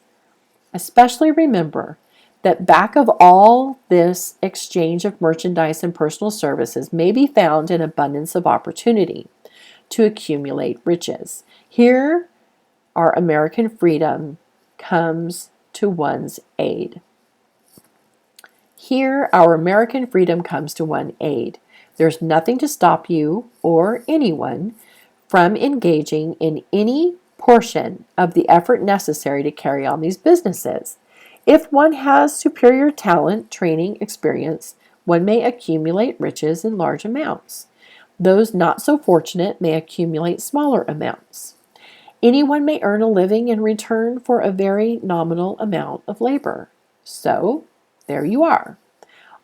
Especially remember that back of all this exchange of merchandise and personal services may be found an abundance of opportunity to accumulate riches. Here, our American freedom comes to one's aid. Here, our American freedom comes to one's aid. There's nothing to stop you or anyone from engaging in any portion of the effort necessary to carry on these businesses. If one has superior talent, training, experience, one may accumulate riches in large amounts. Those not so fortunate may accumulate smaller amounts. Anyone may earn a living in return for a very nominal amount of labor. So, there you are.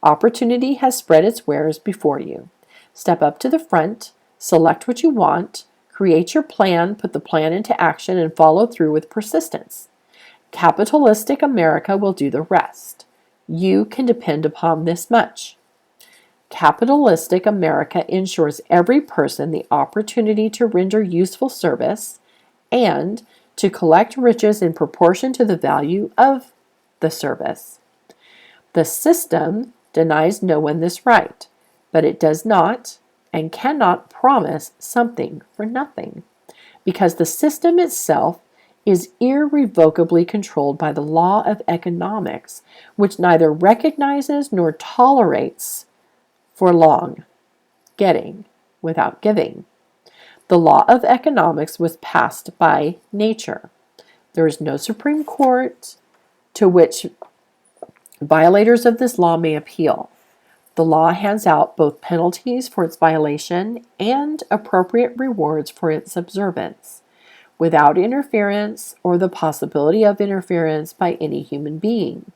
Opportunity has spread its wares before you. Step up to the front, select what you want, create your plan, put the plan into action, and follow through with persistence. Capitalistic America will do the rest. You can depend upon this much. Capitalistic America ensures every person the opportunity to render useful service and to collect riches in proportion to the value of the service. The system denies no one this right, but it does not and cannot promise something for nothing, because the system itself is irrevocably controlled by the law of economics, which neither recognizes nor tolerates for long getting without giving. The law of economics was passed by nature. There is no Supreme Court to which violators of this law may appeal. The law hands out both penalties for its violation and appropriate rewards for its observance, without interference or the possibility of interference by any human being.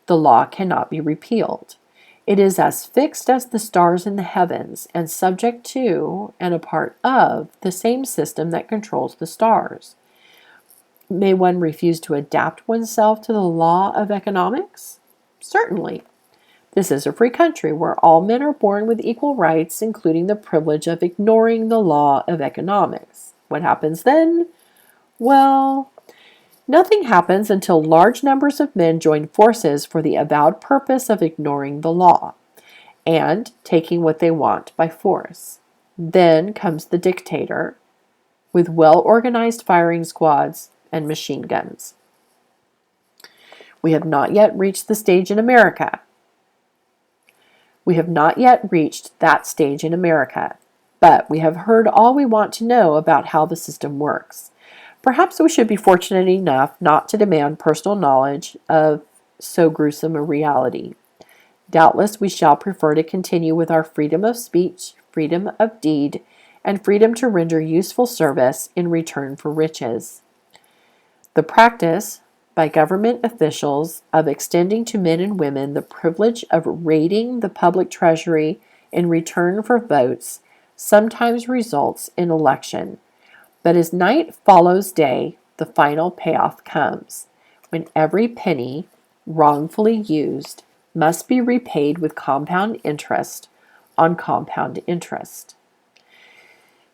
The law cannot be repealed. It is as fixed as the stars in the heavens and subject to and a part of the same system that controls the stars. May one refuse to adapt oneself to the law of economics? Certainly. This is a free country where all men are born with equal rights, including the privilege of ignoring the law of economics. What happens then? Well, Nothing happens until large numbers of men join forces for the avowed purpose of ignoring the law and taking what they want by force. Then comes the dictator with well-organized firing squads and machine guns. We have not yet reached the stage in America. We have not yet reached that stage in America, but we have heard all we want to know about how the system works. Perhaps we should be fortunate enough not to demand personal knowledge of so gruesome a reality. Doubtless we shall prefer to continue with our freedom of speech, freedom of deed, and freedom to render useful service in return for riches. The practice by government officials of extending to men and women the privilege of raiding the public treasury in return for votes sometimes results in election. But as night follows day, the final payoff comes, when every penny wrongfully used must be repaid with compound interest on compound interest.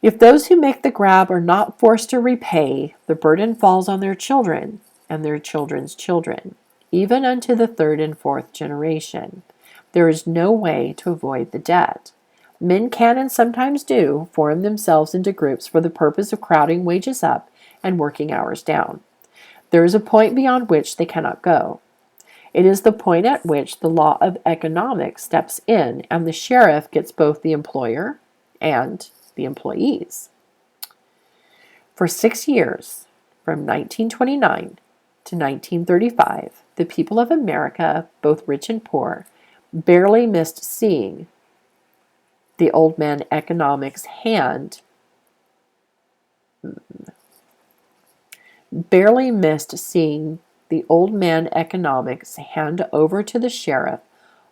If those who make the grab are not forced to repay, the burden falls on their children and their children's children, even unto the third and fourth generation. There is no way to avoid the debt. Men can and sometimes do form themselves into groups for the purpose of crowding wages up and working hours down. There is a point beyond which they cannot go. It is the point at which the law of economics steps in and the sheriff gets both the employer and the employees. For 6 years, from 1929 to 1935, the people of America, both rich and poor, barely missed seeing the old man economics hand over to the sheriff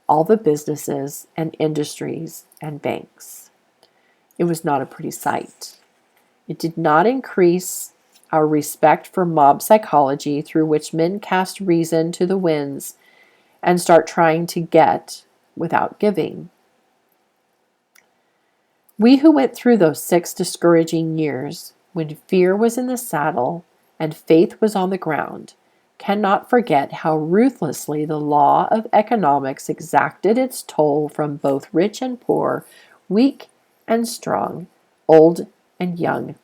all the businesses and industries and banks. It was not a pretty sight. It did not increase our respect for mob psychology, through which men cast reason to the winds and start trying to get without giving. We who went through those 6 discouraging years, when fear was in the saddle and faith was on the ground, cannot forget how ruthlessly the law of economics exacted its toll from both rich and poor, weak and strong, old and young.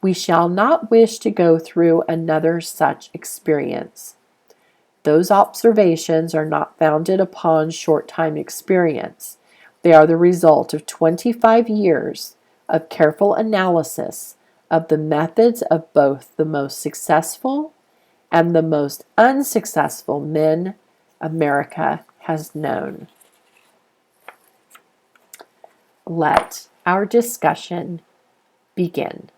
We shall not wish to go through another such experience. Those observations are not founded upon short-time experience. They are the result of 25 years of careful analysis of the methods of both the most successful and the most unsuccessful men America has known. Let our discussion begin.